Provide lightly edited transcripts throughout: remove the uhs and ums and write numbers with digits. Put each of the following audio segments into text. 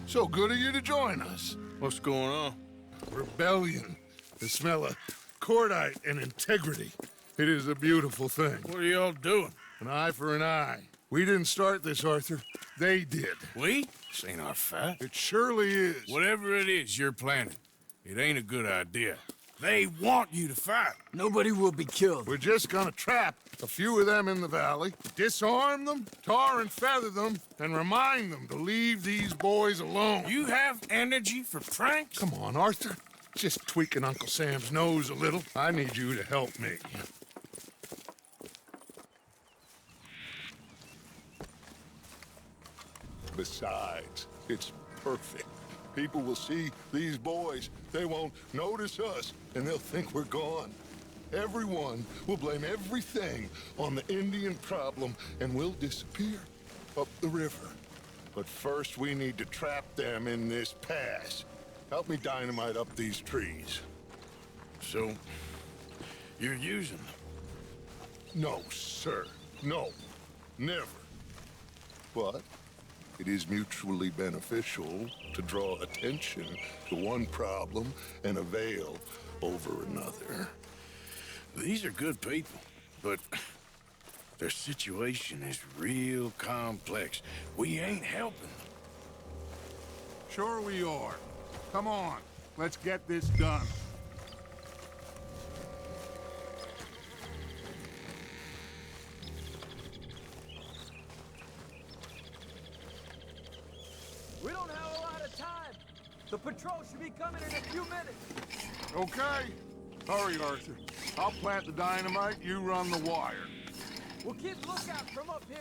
So good of you to join us. What's going on? Rebellion. The smell of cordite and integrity. It is a beautiful thing. What are y'all doing? An eye for an eye. We didn't start this, Arthur. They did. We? This ain't our fight. It surely is. Whatever it is you're planning, it ain't a good idea. They want you to fight. Nobody will be killed. We're just gonna trap a few of them in the valley, disarm them, tar and feather them, and remind them to leave these boys alone. You have energy for pranks? Come on, Arthur. Just tweaking Uncle Sam's nose a little. I need you to help me. Besides, it's perfect. People will see these boys. They won't notice us, and they'll think we're gone. Everyone will blame everything on the Indian problem, and we'll disappear up the river. But first, we need to trap them in this pass. Help me dynamite up these trees. So, you're using them? No, sir. No. Never. But it is mutually beneficial to draw attention to one problem and avail over another. These are good people, but their situation is real complex. We ain't helping them. Sure we are. Come on, let's get this done. We don't have a lot of time. The patrol should be coming in a few minutes. Okay. Hurry, Arthur. I'll plant the dynamite, you run the wire. We'll keep lookout from up here.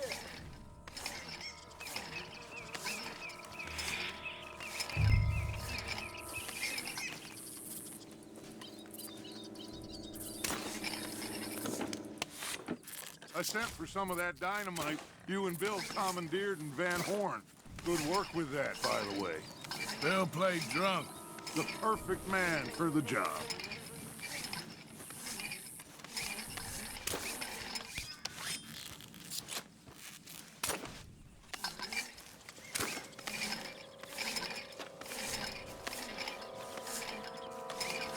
I sent for some of that dynamite you and Bill commandeered in Van Horn. Good work with that, by the way. Bill played drunk. The perfect man for the job.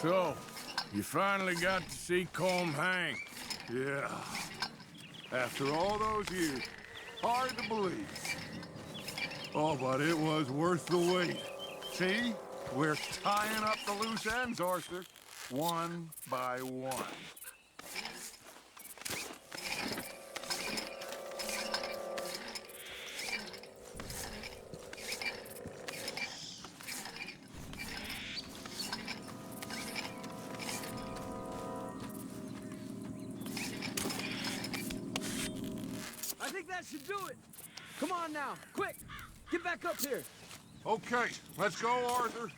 So, you finally got to see Colm hang. Yeah. After all those years, hard to believe. Oh, but it was worth the wait. See? We're tying up the loose ends, Arthur. One by one. I think that should do it. Come on now, quick. Get back up here. Okay, let's go, Arthur.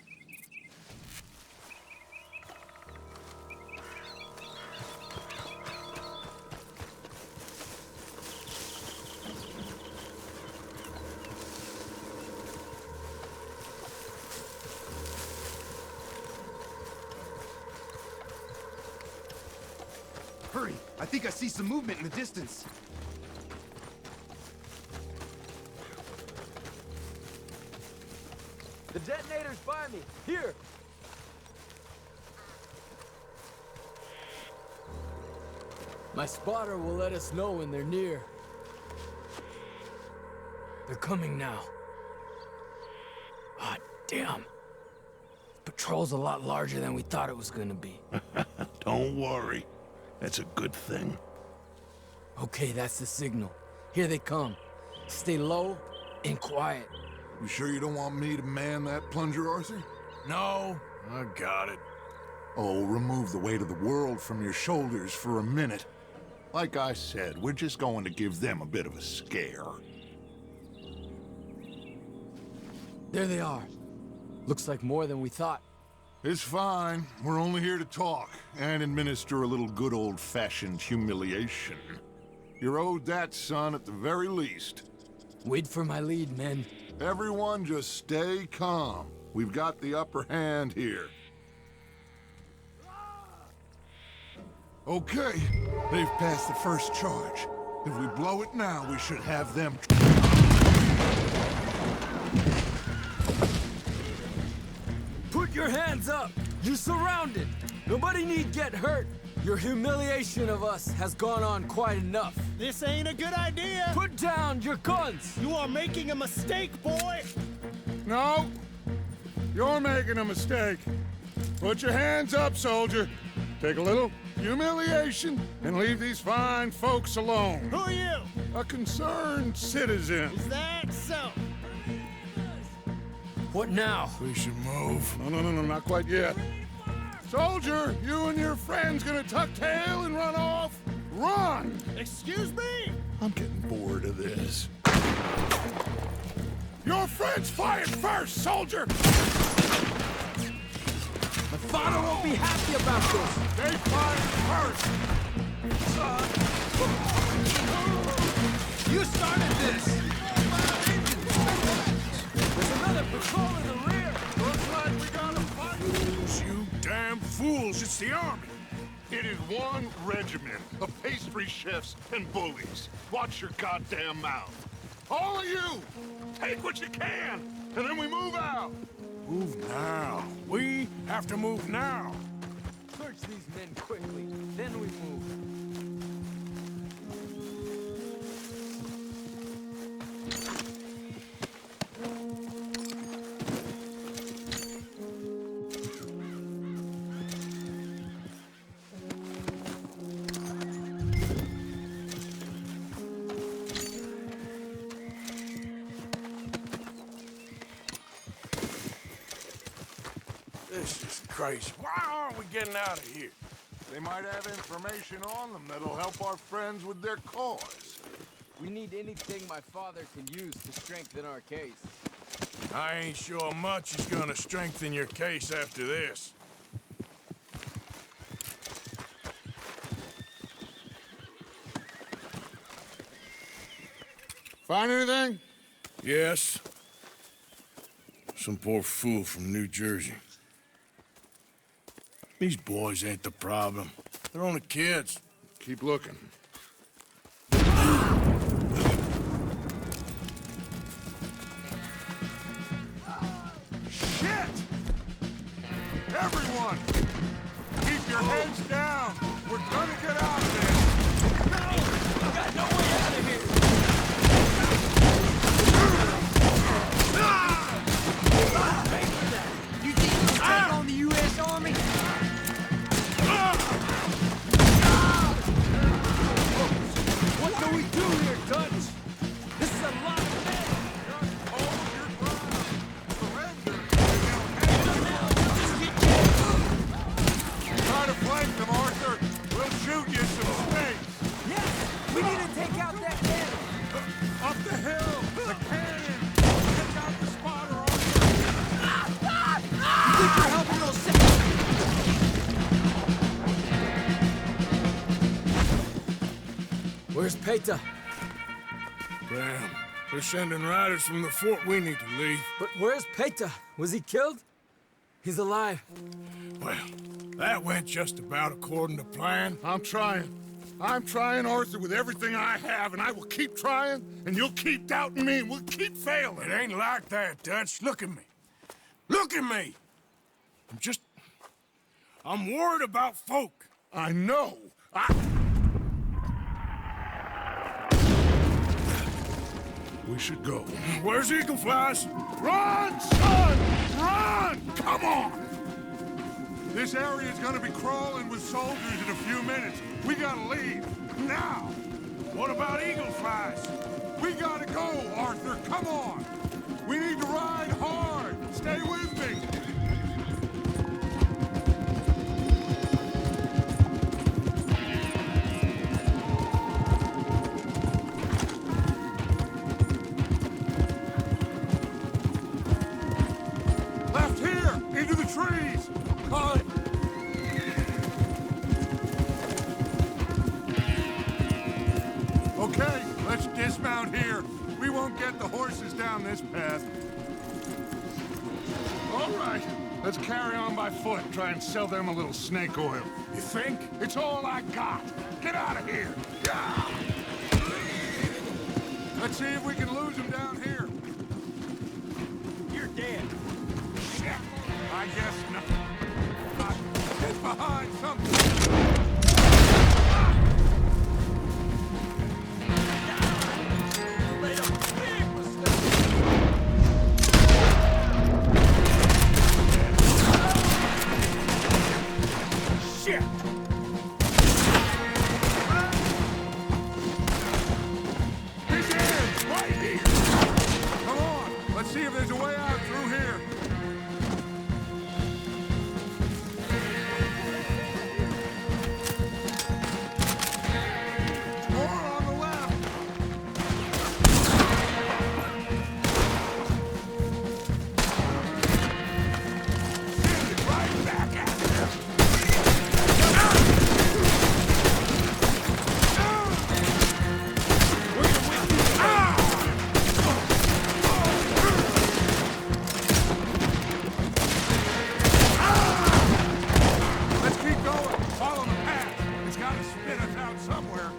Hurry! I think I see some movement in the distance. The detonator's by me. Here. My spotter will let us know when they're near. They're coming now. Ah, damn. Patrol's a lot larger than we thought it was gonna be. Don't worry. That's a good thing. Okay, that's the signal. Here they come. Stay low and quiet. You sure you don't want me to man that plunger, Arthur? No, I got it. Oh, remove the weight of the world from your shoulders for a minute. Like I said, we're just going to give them a bit of a scare. There they are. Looks like more than we thought. It's fine. We're only here to talk and administer a little good old-fashioned humiliation. You're owed that, son, at the very least. Wait for my lead, men. Everyone just stay calm. We've got the upper hand here. Okay, they've passed the first charge. If we blow it now, we should have them... Put your hands up! You're surrounded! Nobody need get hurt! Your humiliation of us has gone on quite enough. This ain't a good idea! Put down your guns! You are making a mistake, boy! No! You're making a mistake. Put your hands up, soldier. Take a little humiliation and leave these fine folks alone. Who are you? A concerned citizen. Is that so? What now? We should move. No, not quite yet. Soldier, you and your friends gonna tuck tail and run off? Run! Excuse me? I'm getting bored of this. Your friends fired first, soldier! My father won't be happy about this! They fired first! You started this! There's another patrol in the rear! Looks like we gotta fight! Fools, you damn fools. It's the army. It is one regiment of pastry chefs and bullies. Watch your goddamn mouth. All of you, take what you can, and then we move out. Move now. We have to move now. Search these men quickly, then we move. This is crazy. Why aren't we getting out of here? They might have information on them that'll help our friends with their cause. We need anything my father can use to strengthen our case. I ain't sure much is gonna strengthen your case after this. Find anything? Yes. Some poor fool from New Jersey. These boys ain't the problem. They're only kids. Keep looking. Shit! Everyone, keep your heads down. We're gonna get out of this. I got no way out of here! You think you'll take on the U.S. Army? What do we do here, Dutch? This is a lot of men! Hold your ground. Surrender. Try to flank them, Arthur. We'll shoot you some space. Yes! We need to take out that man! Up the hill. The cannon. Take out the spotter, Arthur. You think you're helping those Where's Peta? Damn. They're sending riders from the fort. We need to leave. But where's Peta? Was he killed? He's alive. Well, that went just about according to plan. I'm trying. I'm trying, Arthur, with everything I have, and I will keep trying, and you'll keep doubting me, and we'll keep failing. It ain't like that, Dutch. Look at me. Look at me! I'm worried about folk. I know. We should go. Where's Eagle Flies? Run, son! Run! Come on! This area's gonna be crawling with soldiers in a few minutes. We gotta leave. Now! What about Eagle Flies? We gotta go, Arthur. Come on! We need to ride hard. Stay with me. Left here! Into the trees! Climb! Okay, let's dismount here. We won't get the horses down this path. All right. Let's carry on by foot and try and sell them a little snake oil. You think? It's all I got. Get out of here. Yeah. Let's see if we can lose them down here. You're dead. Shit! I I guess not. Get behind something. Shit! His hands right here. Come on, let's see if there's a way out through here. More on the left. Send it right back at you. Let's keep going. Follow the path. It's got to spit us out somewhere.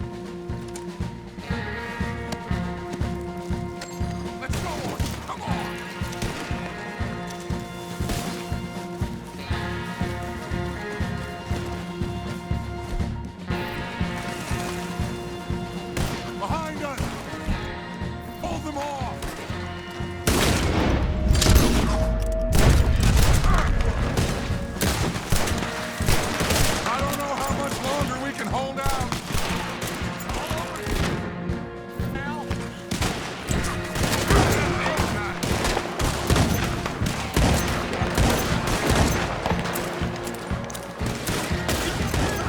Let's go. Come on. Behind us. Hold them off. I don't know how much longer we can hold out.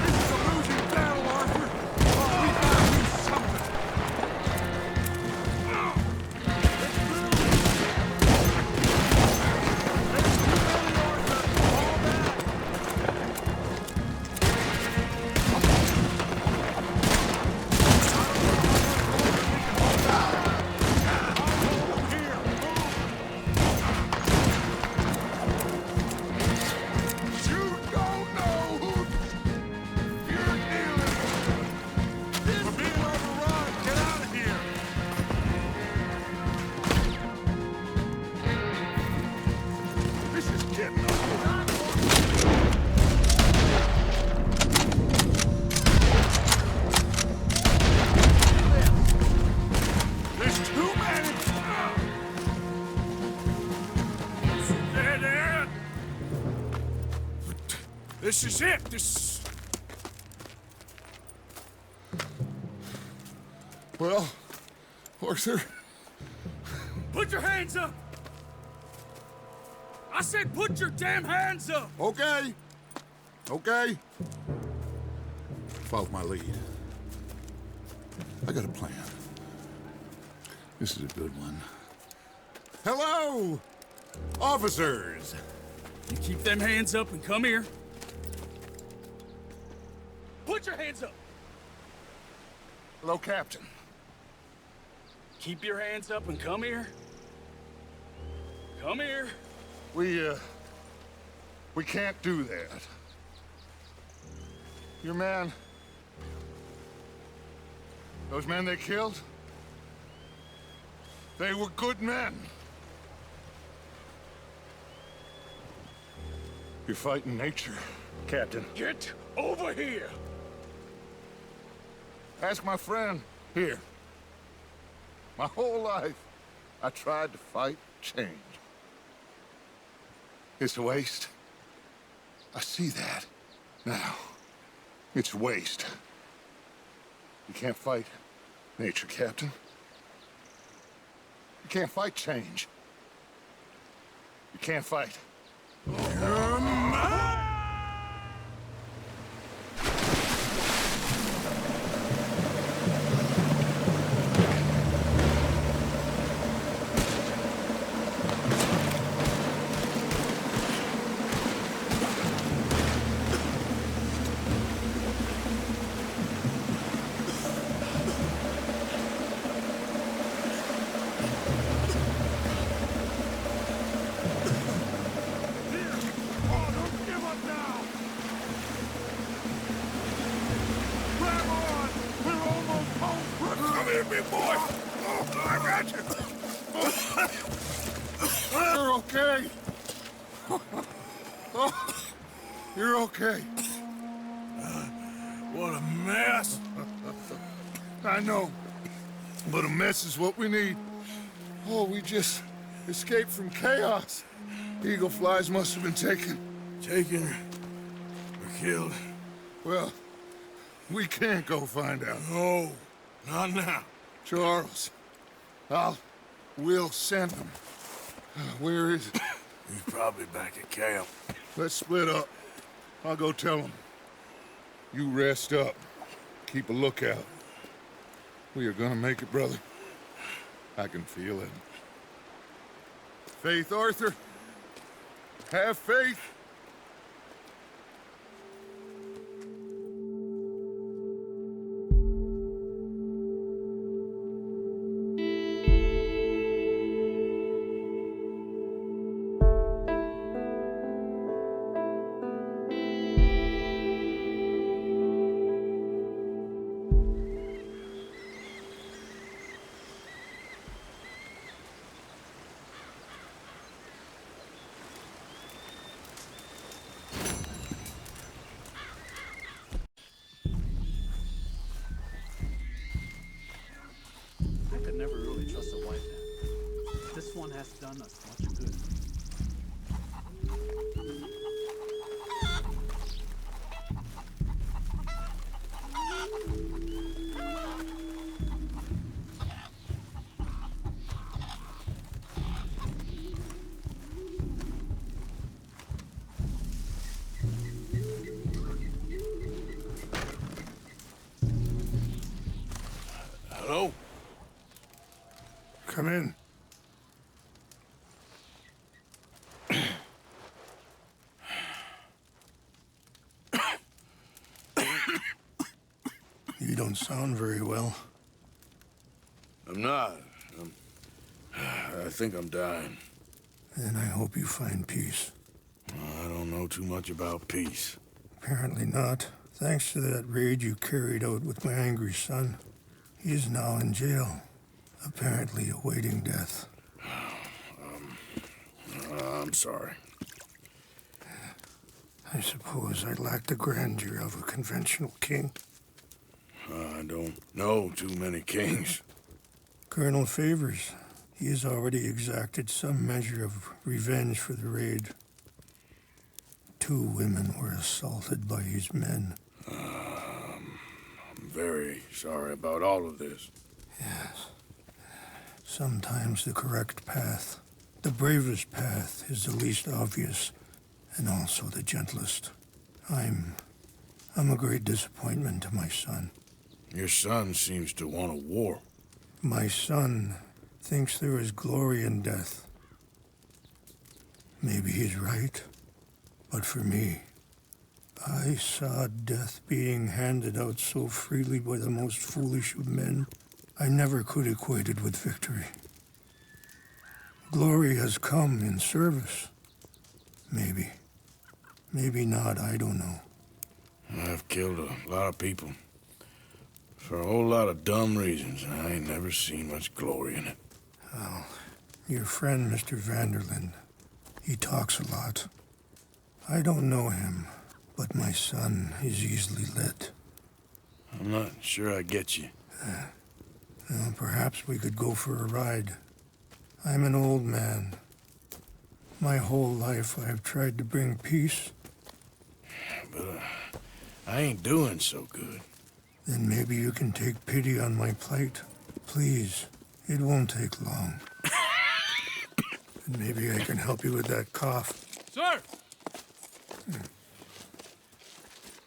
This is a losing battle, Arthur. We gotta do something. You don't know who you're dealing with. We're being overrun. Get out of here. This is getting old. There's too many. There. This is it. Well, Arthur. Put your hands up! I said put your damn hands up! Okay. Okay. Follow my lead. I got a plan. This is a good one. Hello, officers. You keep them hands up and come here. Put your hands up! Hello, Captain. Keep your hands up and come here. Come here. We can't do that. Your man... Those men they killed? They were good men. You're fighting nature, Captain. Get over here! Ask my friend here. My whole life, I tried to fight change. It's a waste. I see that now. It's waste. You can't fight nature, Captain. You can't fight change. You can't fight. Big boy! Oh, I got you! You're okay. Oh, you're okay. What a mess. I know, but a mess is what we need. Oh, we just escaped from chaos. Eagle flies must have been taken. Taken or killed? Well, we can't go find out. No, not now. Charles, we'll send him. Where is it? He's probably back at camp. Let's split up. I'll go tell him. You rest up. Keep a lookout. We are gonna make it, brother. I can feel it. Faith, Arthur. Have faith. I could never really trust a white man. This one has done us much good. Hello? Come in. You don't sound very well. I'm not. I think I'm dying. And I hope you find peace. I don't know too much about peace. Apparently not. Thanks to that raid you carried out with my angry son. He is now in jail, apparently awaiting death. I'm sorry. I suppose I lack the grandeur of a conventional king. I don't know too many kings. Colonel Favors, he has already exacted some measure of revenge for the raid. 2 women were assaulted by his men. I'm very sorry about all of this. Yes. Sometimes the correct path, the bravest path, is the least obvious, and also the gentlest. I'm a great disappointment to my son. Your son seems to want a war. My son thinks there is glory in death. Maybe he's right, but for me, I saw death being handed out so freely by the most foolish of men, I never could equate it with victory. Glory has come in service. Maybe. Maybe not, I don't know. I've killed a lot of people. For a whole lot of dumb reasons, and I ain't never seen much glory in it. Well, your friend, Mr. Vanderlyn, he talks a lot. I don't know him, but my son is easily led. I'm not sure I get you. Well, perhaps we could go for a ride. I'm an old man. My whole life I've tried to bring peace. But I ain't doing so good. Then maybe you can take pity on my plight. Please, it won't take long. And maybe I can help you with that cough. Sir!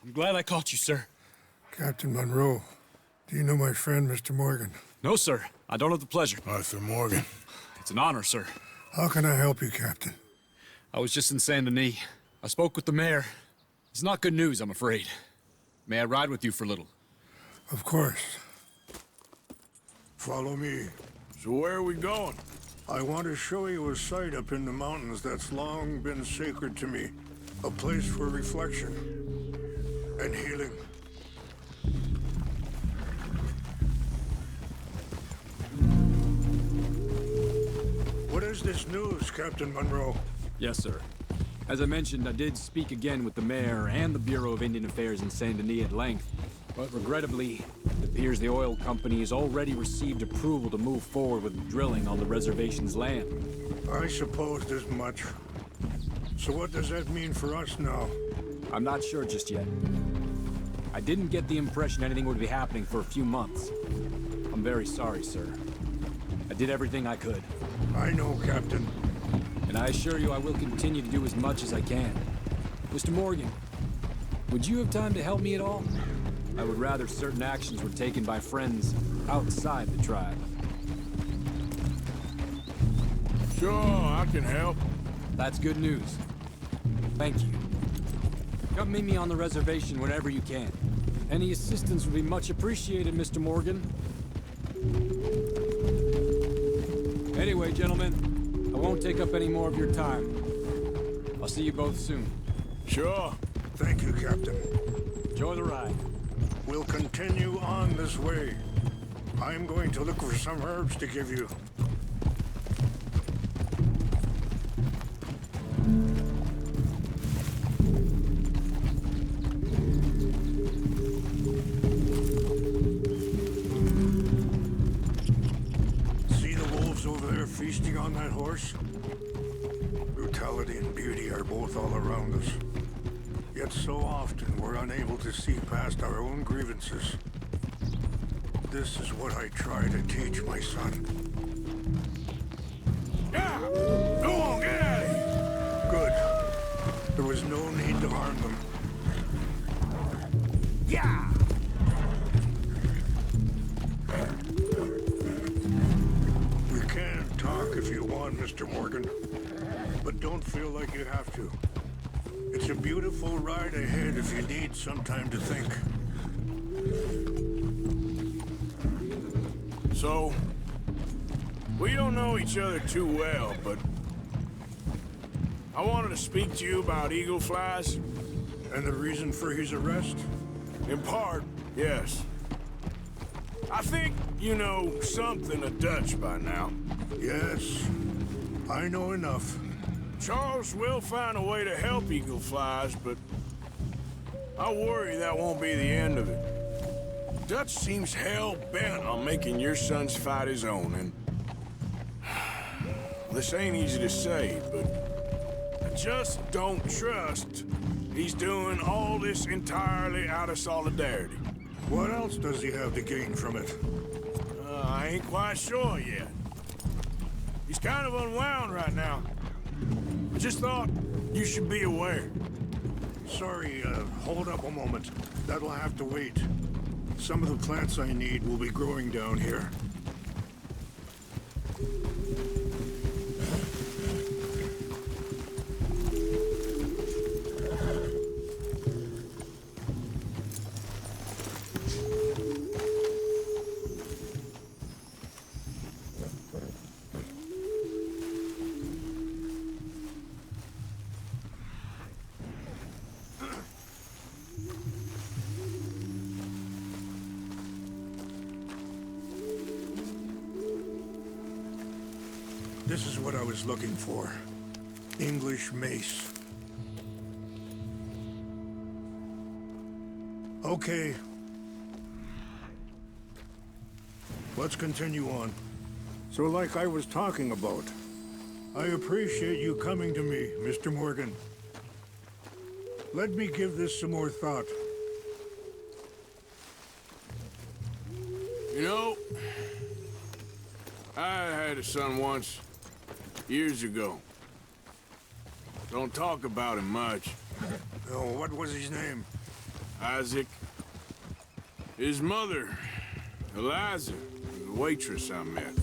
I'm glad I caught you, sir. Captain Monroe, do you know my friend, Mr. Morgan? No, sir. I don't have the pleasure. Arthur Morgan. It's an honor, sir. How can I help you, Captain? I was just in Saint Denis. I spoke with the mayor. It's not good news, I'm afraid. May I ride with you for a little? Of course. Follow me. So where are we going? I want to show you a site up in the mountains that's long been sacred to me. A place for reflection and healing. What is this news, Captain Monroe? Yes, sir. As I mentioned, I did speak again with the mayor and the Bureau of Indian Affairs in Saint Denis at length. But regrettably, it appears the oil company has already received approval to move forward with drilling on the reservation's land. I supposed as much. So what does that mean for us now? I'm not sure just yet. I didn't get the impression anything would be happening for a few months. I'm very sorry, sir. I did everything I could. I know, Captain. And I assure you I will continue to do as much as I can. Mr. Morgan, would you have time to help me at all? I would rather certain actions were taken by friends outside the tribe. Sure, I can help. That's good news. Thank you. Come meet me on the reservation whenever you can. Any assistance would be much appreciated, Mr. Morgan. Anyway, gentlemen, I won't take up any more of your time. I'll see you both soon. Sure. Thank you, Captain. Enjoy the ride. We'll continue on this way. I'm going to look for some herbs to give you. See the wolves over there feasting on that horse? Brutality and beauty are both all around us. Yet so often we're unable to see past our own grievances. This is what I try to teach my son. Yeah! Go on, get out of here! Good. There was no need to harm them. Yeah! We can talk if you want, Mr. Morgan. But don't feel like you have to. It's a beautiful ride ahead if you need some time to think. So, we don't know each other too well, but I wanted to speak to you about eagle flies. And the reason for his arrest? In part, yes. I think you know something of Dutch by now. Yes. I know enough. Charles will find a way to help eagle flies, but I worry that won't be the end of it. Dutch seems hell-bent on making your son's fight his own, and this ain't easy to say, but I just don't trust he's doing all this entirely out of solidarity. What else does he have to gain from it? I ain't quite sure yet. He's kind of unwound right now. I just thought you should be aware. Sorry, hold up a moment. That'll have to wait. Some of the plants I need will be growing down here. This is what I was looking for. English mace. Okay. Let's continue on. So like I was talking about, I appreciate you coming to me, Mr. Morgan. Let me give this some more thought. You know, I had a son once, years ago. Don't talk about him much. Oh, what was his name? Isaac. His mother, Eliza, was a waitress I met.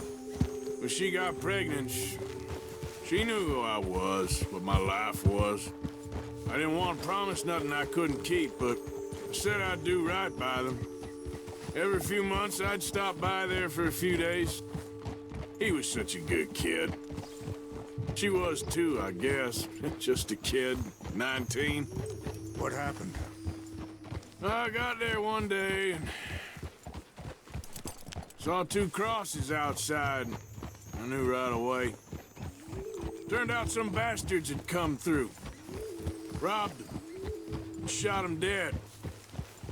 When she got pregnant, she knew who I was, what my life was. I didn't want to promise nothing I couldn't keep, but I said I'd do right by them. Every few months, I'd stop by there for a few days. He was such a good kid. She was too, I guess. Just a kid, 19. What happened? I got there one day and saw two crosses outside. I knew right away. Turned out some bastards had come through. Robbed him. Shot him dead.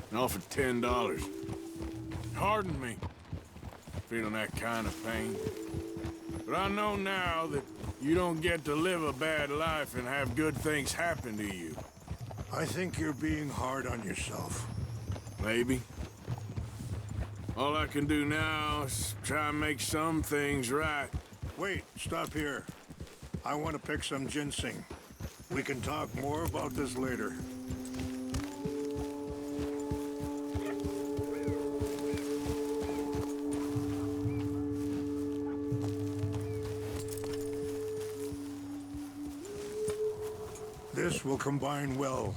And offered $10. Hardened me. Feeling that kind of pain. But I know now that you don't get to live a bad life and have good things happen to you. I think you're being hard on yourself. Maybe. All I can do now is try and make some things right. Wait, stop here. I want to pick some ginseng. We can talk more about this later. This will combine well.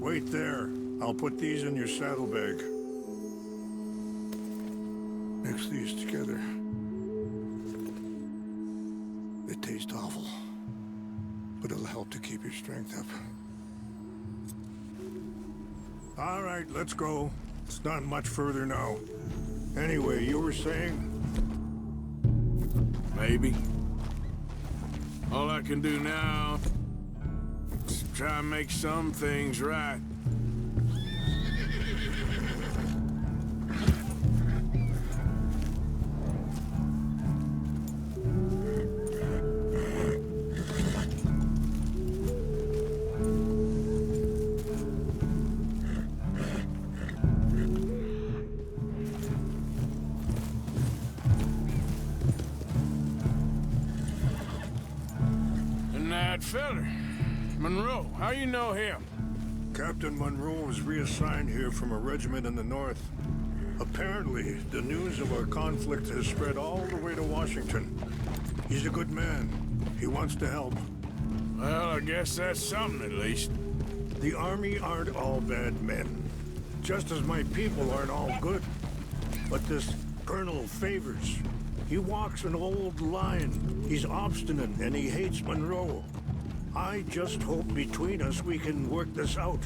Wait there. I'll put these in your saddlebag. Mix these together. They taste awful, but it'll help to keep your strength up. All right, let's go. It's not much further now. Anyway, you were saying? Maybe. All I can do now is try and make some things right. That feller, Monroe, how you know him? Captain Monroe was reassigned here from a regiment in the north. Apparently, the news of our conflict has spread all the way to Washington. He's a good man. He wants to help. Well, I guess that's something at least. The Army aren't all bad men. Just as my people aren't all good. But this Colonel Favors, he walks an old line. He's obstinate and he hates Monroe. I just hope between us we can work this out.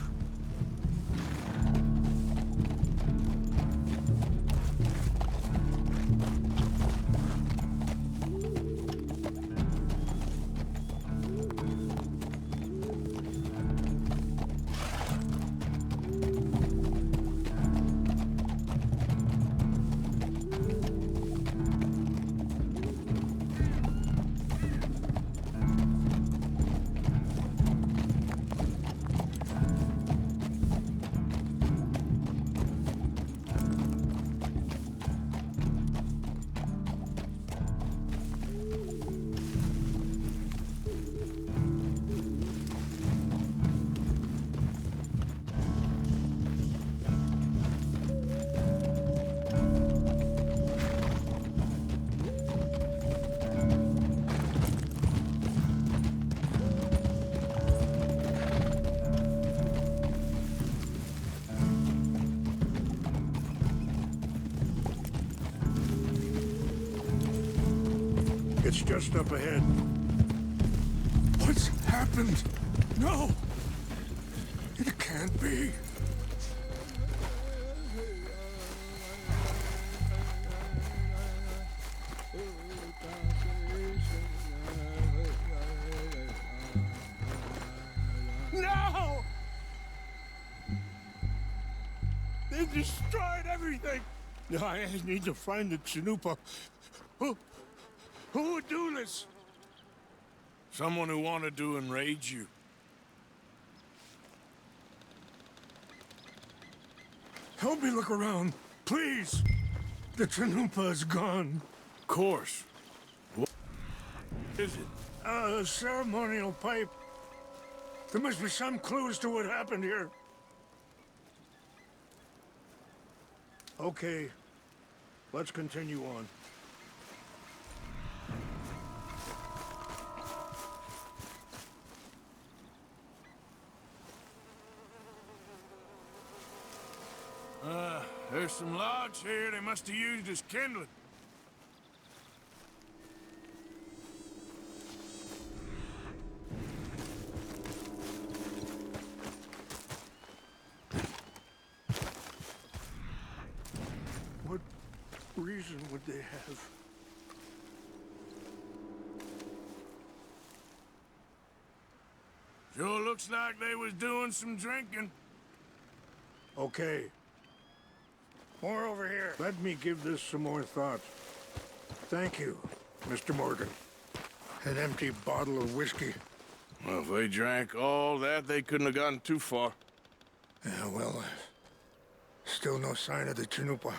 It's just up ahead. What's happened? No! It can't be. No! They destroyed everything! I need to find the Chanupa. Who would do this? Someone who wanted to enrage you. Help me look around, please. The Chanupa is gone. Of course. What is it? A ceremonial pipe. There must be some clues to what happened here. Okay, let's continue on. There's some logs here they must have used as kindling. reason would they have? Sure looks like they was doing some drinking. Okay. More over here. Let me give this some more thought. Thank you, Mr. Morgan. An empty bottle of whiskey. Well, if they drank all that, they couldn't have gotten too far. Yeah, well, still no sign of the Chanupa.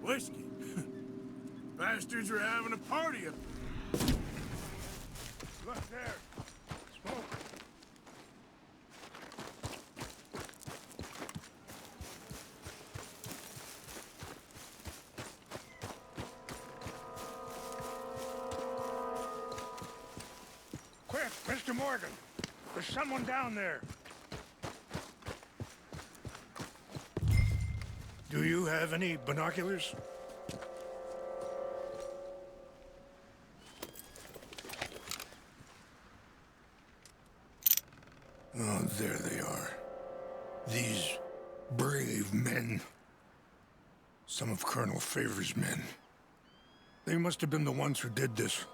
Whiskey? Bastards are having a party up Look there. Smoke. Quick, Mr. Morgan. There's someone down there. Do you have any binoculars? Oh, there they are. These brave men. Some of Colonel Favor's men. They must have been the ones who did this.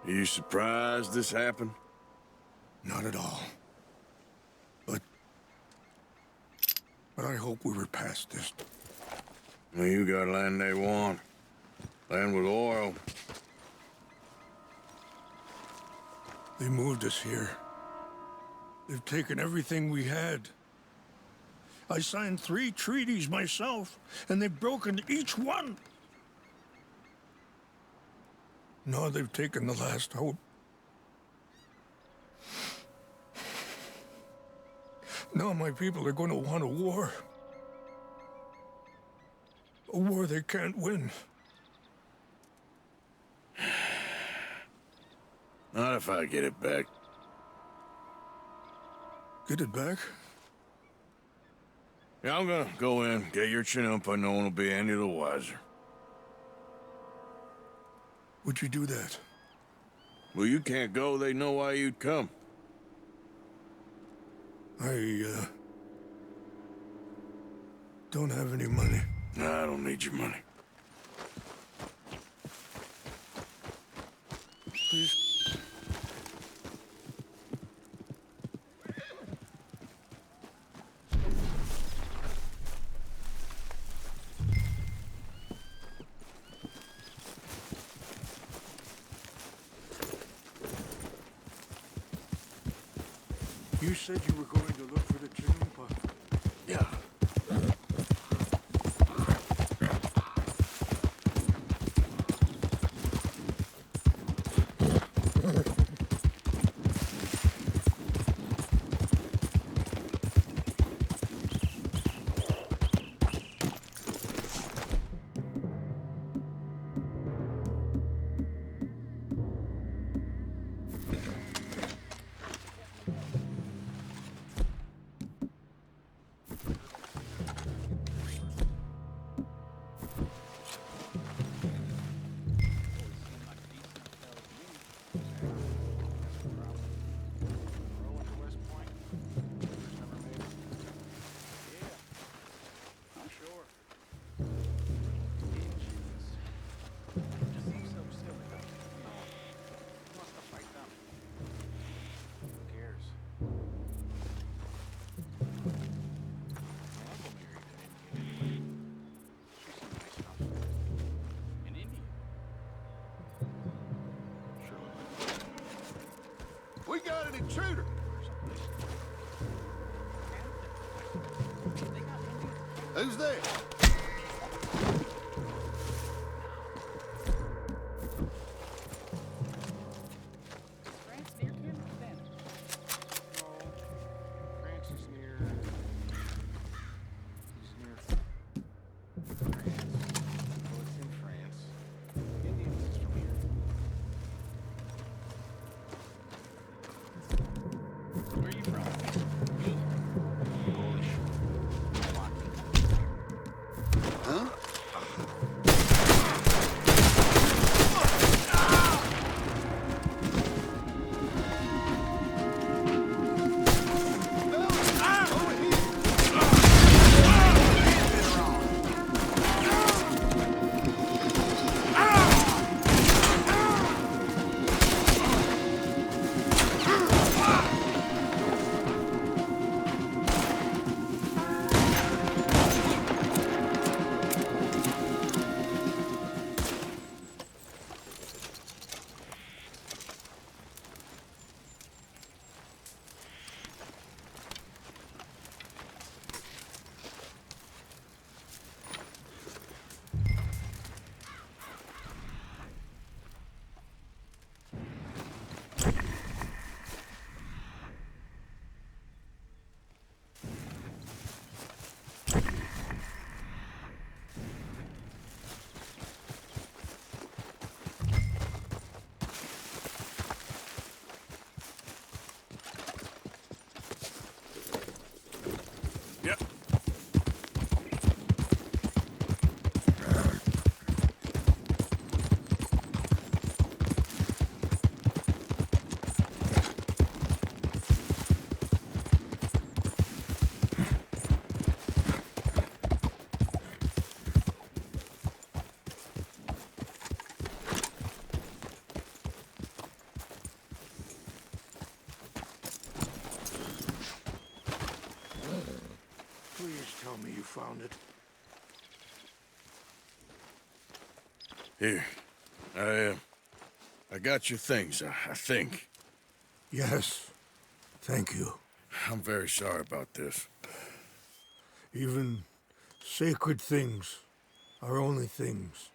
Are you surprised this happened? Not at all. But I hope we were past this. Well, you got land they want. Land with oil. They moved us here. They've taken everything we had. I signed 3 treaties myself, and they've broken each one. Now they've taken the last hope. Now my people are going to want a war. A war they can't win. Not if I get it back. Get it back? Yeah, I'm gonna go in, get your Chanupa. No one will be any the wiser. Would you do that? Well, you can't go. They know why you'd come. I don't have any money. Nah, I don't need your money. Please. You said you were going to look for the Chanupa. Yeah. We got an intruder. Who's there? France near Kim? Then. No, France is near. He's near France. Well, it's in France. Indians is from here. Where are you from? Yep. Please tell me you found it. Here. I got your things, I think. Yes. Thank you. I'm very sorry about this. Even sacred things are only things.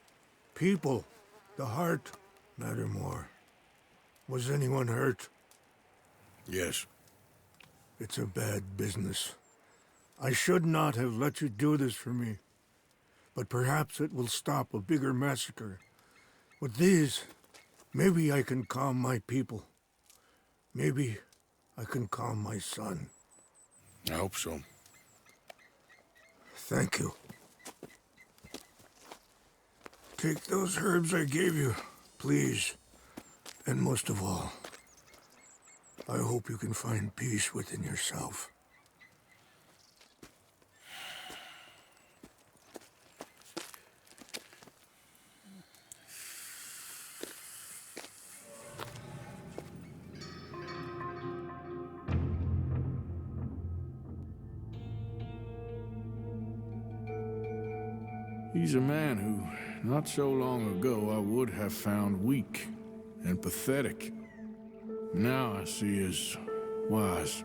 People, the heart, matter more. Was anyone hurt? Yes. It's a bad business. I should not have let you do this for me. But perhaps it will stop a bigger massacre. With these, maybe I can calm my people. Maybe I can calm my son. I hope so. Thank you. Take those herbs I gave you, please. And most of all, I hope you can find peace within yourself. He's a man who, not so long ago, I would have found weak and pathetic. Now I see as wise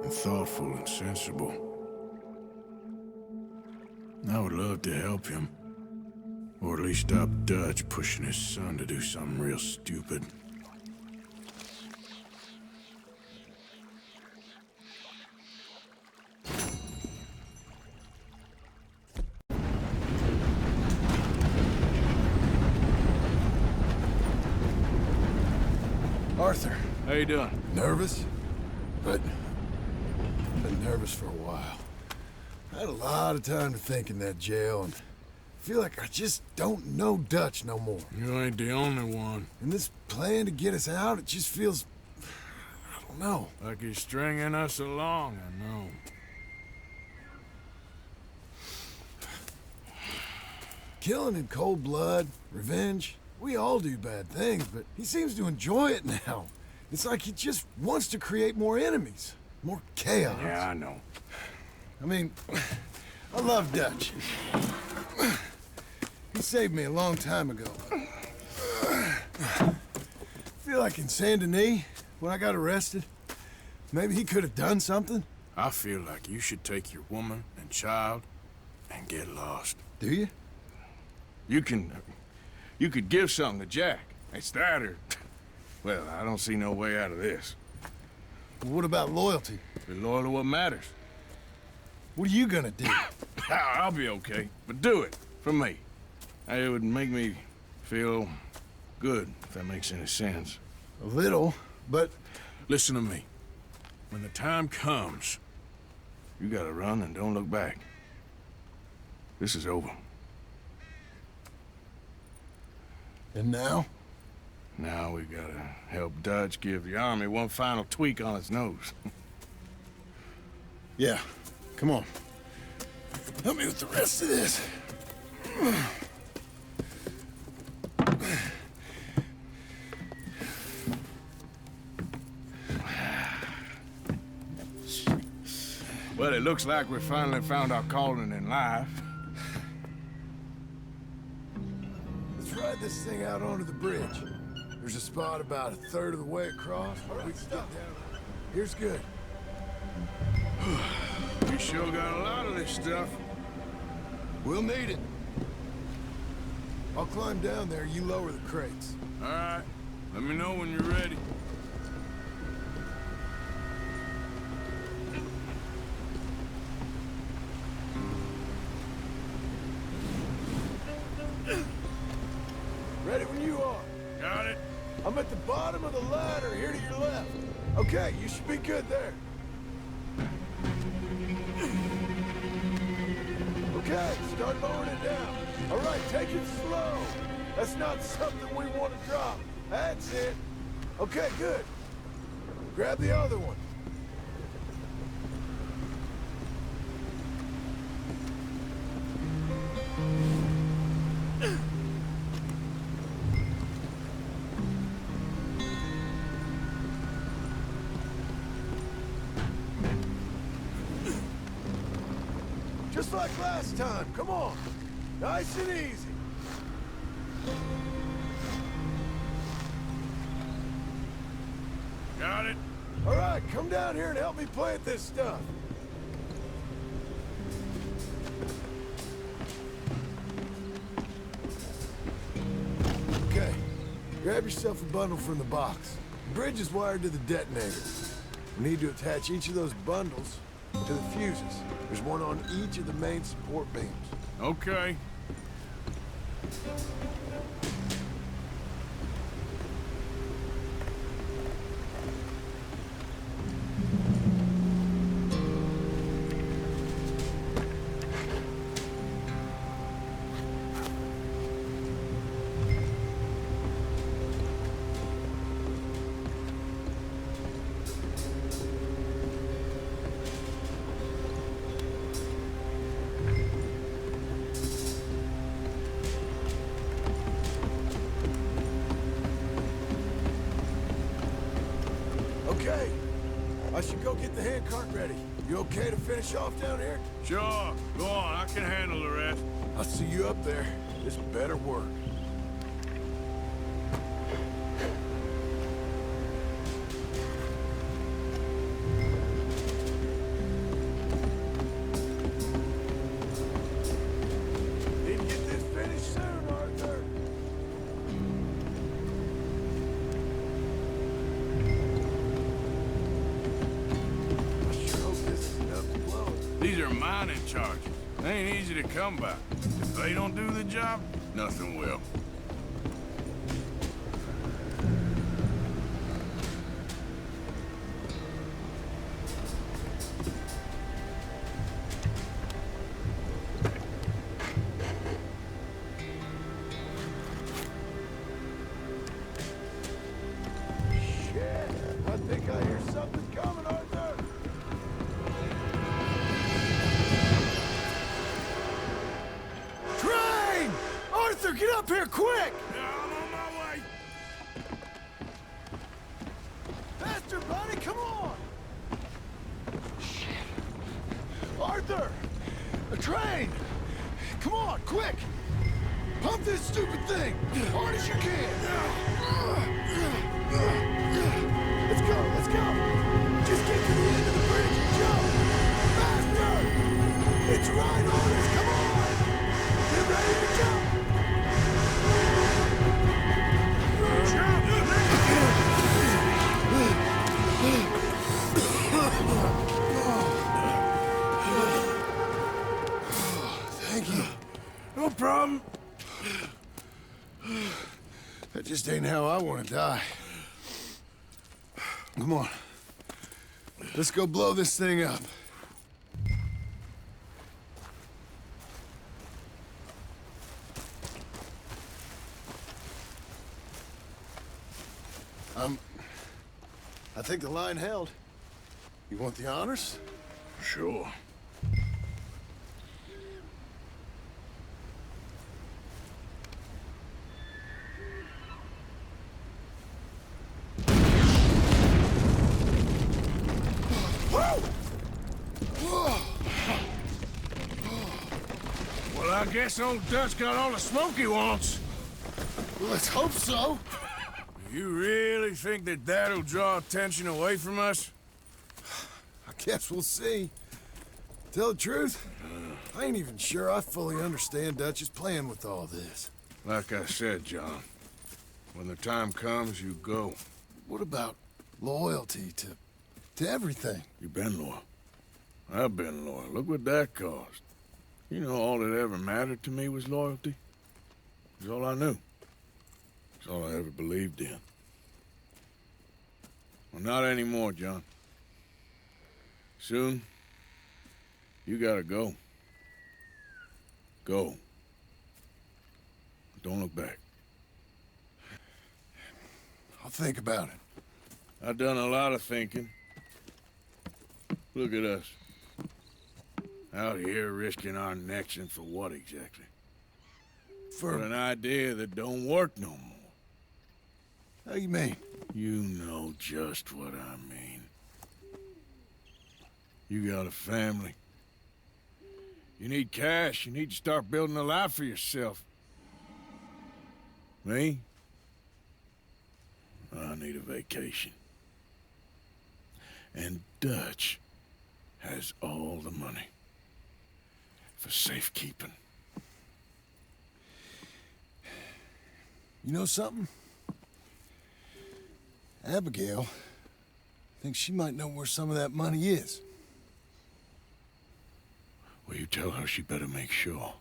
and thoughtful and sensible. I would love to help him. Or at least stop Dutch pushing his son to do something real stupid. Arthur, How you doing? nervous? But been nervous for a while. I had a lot of time to think in that jail, and I feel like I just don't know Dutch no more. You ain't the only one. And this plan to get us out, it just feels... I don't know. Like he's stringing us along, I know. Killing in cold blood, revenge, we all do bad things, but he seems to enjoy it now. It's like he just wants to create more enemies, more chaos. Yeah, I know. I mean, I love Dutch. He saved me a long time ago. I feel like in Saint Denis, when I got arrested, maybe he could have done something. I feel like you should take your woman and child and get lost. Do you? You could give something to Jack. It's that or... Well, I don't see no way out of this. What about loyalty? Be loyal to what matters. What are you gonna do? I'll be okay, but do it for me. It would make me feel good, if that makes any sense. A little, but... Listen to me. When the time comes, you gotta run and don't look back. This is over. And now? Now we gotta help Dutch give the army one final tweak on its nose. Yeah, come on. Help me with the rest of this. Well, it looks like we finally found our calling in life. Let's ride this thing out onto the bridge. There's a spot about a third of the way across where we can get down. Here's good. You sure got a lot of this stuff. We'll need it. I'll climb down there, you lower the crates. All right. Let me know when you're ready. Ready when you are. Got it? I'm at the bottom of the ladder, here to your left. Okay, you should be good there. Okay, start lowering it down. All right, take it slow. That's not something we want to drop. That's it. Okay, good. Grab the other one. Just like last time, come on. Nice and easy. Got it? All right, come down here and help me plant this stuff. Okay, grab yourself a bundle from the box. The bridge is wired to the detonator. We need to attach each of those bundles to the fuses. There's one on each of the main support beams. Okay. Okay, I should go get the handcart ready. You okay to finish off down here? Sure. Go on, I can handle the rest. I'll see you up there. This better work. Need to get this finished soon, Arthur. I sure hope this is enough to blow it. These are mining charges. They ain't easy to come by. If they don't do the job, nothing will. Shit, I think I hear something coming, Arthur. Train! Arthur, get up here quick! Yeah, I'm on my way. Faster, buddy, come on! Arthur! A train! Come on, quick! Pump this stupid thing! Hard as you can! Let's go, let's go! Just get to the end of the bridge and jump! Faster! It's right on us, come on! Get ready to jump! Thank you. No problem. That just ain't how I want to die. Come on. Let's go blow this thing up. I think the line held. You want the honors? Sure. Well, I guess old Dutch got all the smoke he wants. Well, let's hope so. You really think that that'll draw attention away from us? I guess we'll see. Tell the truth, I ain't even sure I fully understand Dutch's plan with all this. Like I said, John, when the time comes, you go. What about loyalty to everything? You've been loyal. I've been loyal. Look what that cost. You know, all that ever mattered to me was loyalty. It's all I knew. It's all I ever believed in. Well, not anymore, John. Soon, you gotta go. Go. Don't look back. I'll think about it. I've done a lot of thinking. Look at us. Out here risking our necks, and for what exactly? For an idea that don't work no more. How you mean? You know just what I mean. You got a family. You need cash. You need to start building a life for yourself. Me? I need a vacation. And Dutch has all the money for safekeeping. You know something? Abigail thinks she might know where some of that money is. Well, you tell her she better make sure.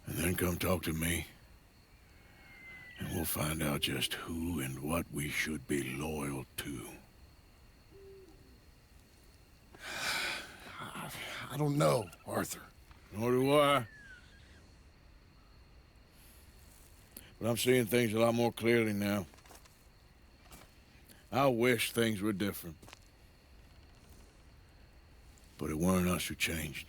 And then come talk to me. And we'll find out just who and what we should be loyal to. I don't know, Arthur. Nor do I. But I'm seeing things a lot more clearly now. I wish things were different. But it weren't us who changed.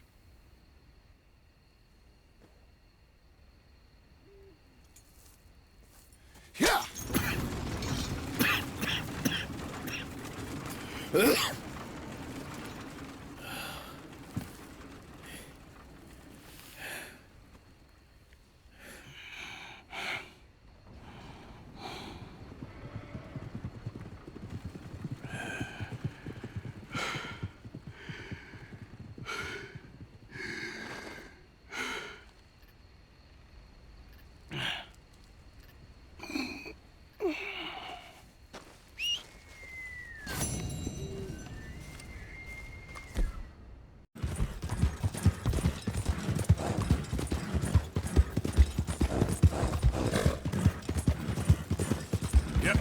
Yeah! Yep.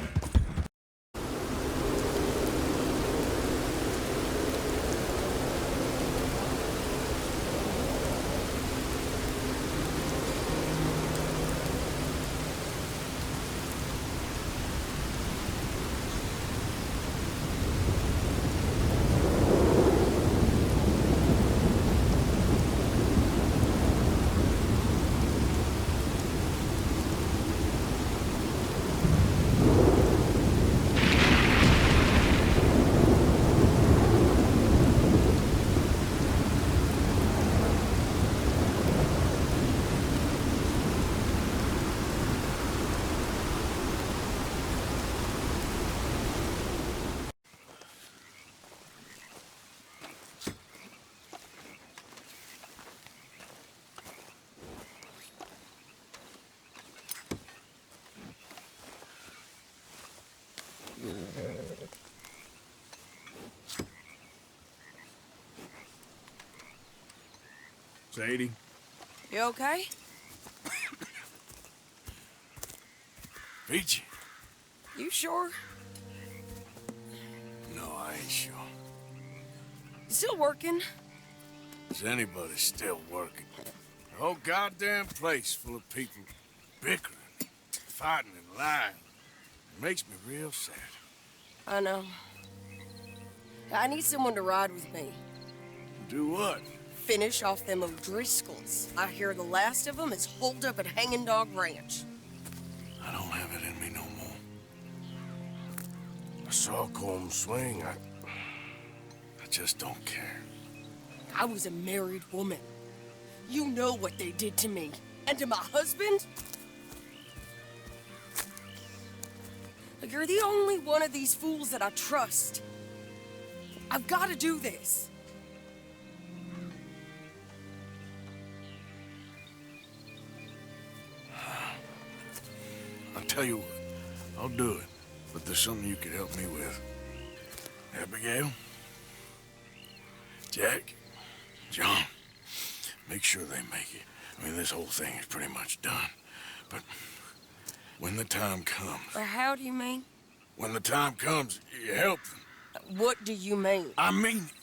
Sadie? You okay? Peachy? You sure? No, I ain't sure. Still working? Is anybody still working? The whole goddamn place full of people bickering, fighting and lying. It makes me real sad. I know. I need someone to ride with me. Do what? Finish off them O'Driscolls. I hear the last of them is holed up at Hanging Dog Ranch. I don't have it in me no more. I saw Colm swing. I just don't care. I was a married woman. You know what they did to me. And to my husband? Like, you're the only one of these fools that I trust. I've got to do this. I'll tell you what, I'll do it. But there's something you could help me with. Abigail? Jack? John? Make sure they make it. I mean, this whole thing is pretty much done. But when the time comes... How do you mean? When the time comes, you help them. What do you mean? I mean it.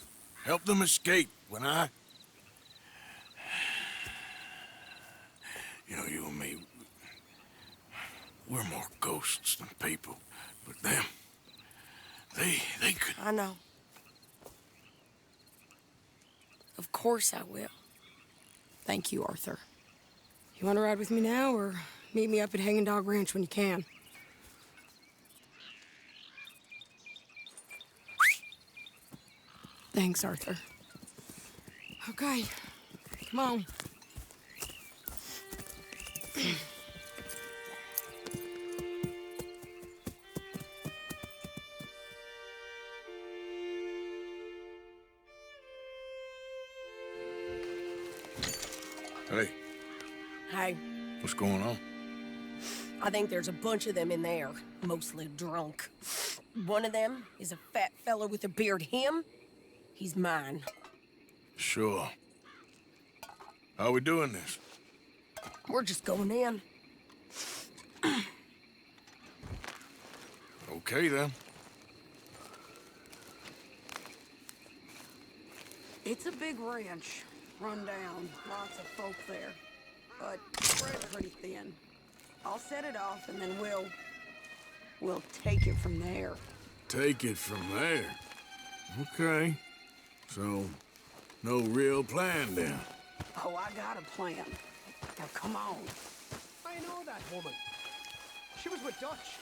Help them escape when I You know, you and me, we're more ghosts than people. But them, they could... I know. Of course I will. Thank you, Arthur. You want to ride with me now, or meet me up at Hanging Dog Ranch when you can? Thanks, Arthur. Okay, come on. Hey, Hey, what's going on? I think there's a bunch of them in there, mostly drunk. One of them is a fat fella with a beard. Him, he's mine. Sure. How we doing this? We're just going in. Okay, then. It's a big ranch, run down, lots of folk there, but spread pretty thin. I'll set it off and then we'll take it from there. Take it from there. Okay. So, no real plan then. Oh, I got a plan. Now come on. I know that woman. She was with Dutch.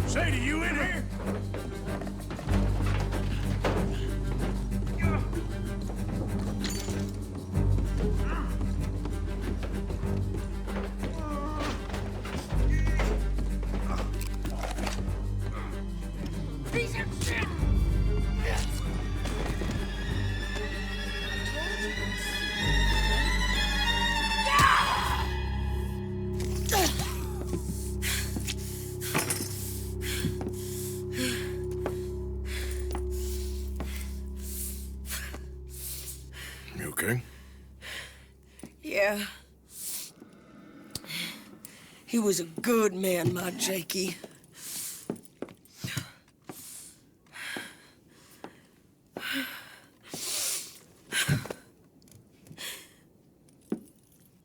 Sadie, you in here? Piece of shit! You okay? Yeah. He was a good man, my Jakey.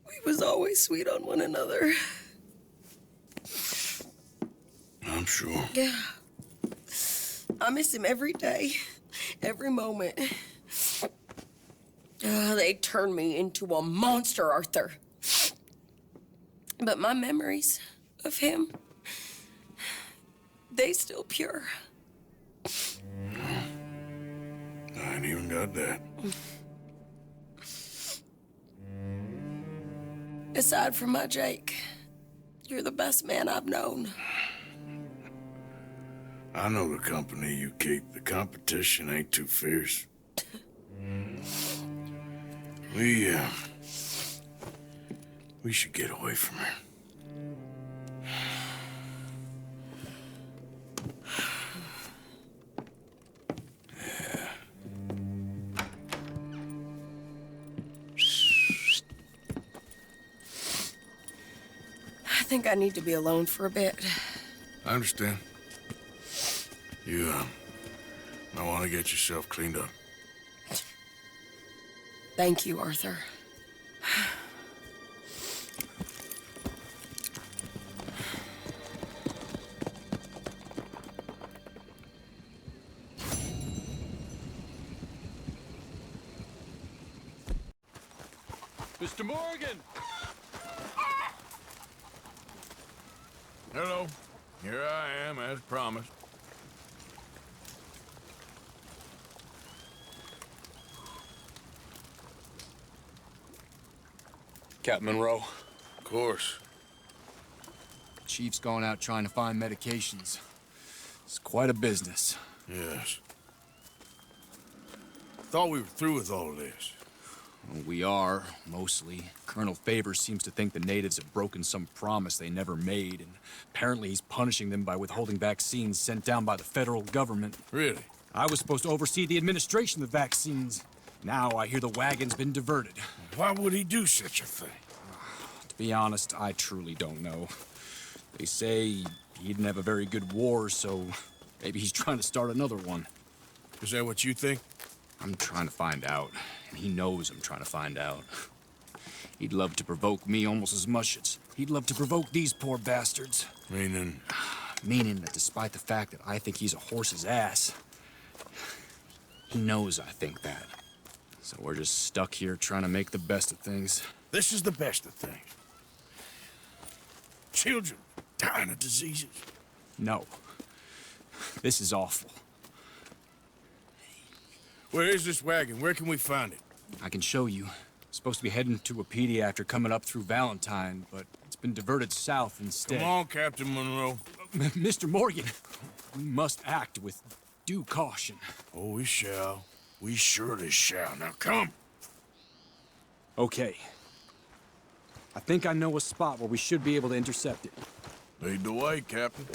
We was always sweet on one another. sure. Yeah. I miss him every day, every moment. They turned me into a monster, Arthur. But my memories of him, they still pure. I ain't even got that. Aside from my Jake, you're the best man I've known. I know the company you keep. The competition ain't too fierce. We should get away from her. I think I need to be alone for a bit. I understand. You, might want to get yourself cleaned up. Thank you, Arthur. Mr. Morgan! Hello. Here I am, as promised. Captain Monroe. Of course. Chief's gone out trying to find medications. It's quite a business. Yes. Thought we were through with all of this. Well, we are, mostly. Colonel Favors seems to think the natives have broken some promise they never made, and apparently he's punishing them by withholding vaccines sent down by the federal government. Really? I was supposed to oversee the administration of the vaccines. Now I hear the wagon's been diverted. Why would he do such a thing? To be honest, I truly don't know. They say he didn't have a very good war, so maybe he's trying to start another one. Is that what you think? I'm trying to find out, and he knows I'm trying to find out. He'd love to provoke me almost as much as he'd love to provoke these poor bastards. Meaning? Meaning that despite the fact that I think he's a horse's ass, he knows I think that. So we're just stuck here trying to make the best of things. This is the best of things. Children dying of diseases. No. This is awful. Where is this wagon? Where can we find it? I can show you. Supposed to be heading to Wapiti after coming up through Valentine, but it's been diverted south instead. Come on, Captain Monroe. Mr. Morgan, we must act with due caution. Oh, we shall. We surely shall. Now come. Okay. I think I know a spot where we should be able to intercept it. Lead the way, Captain.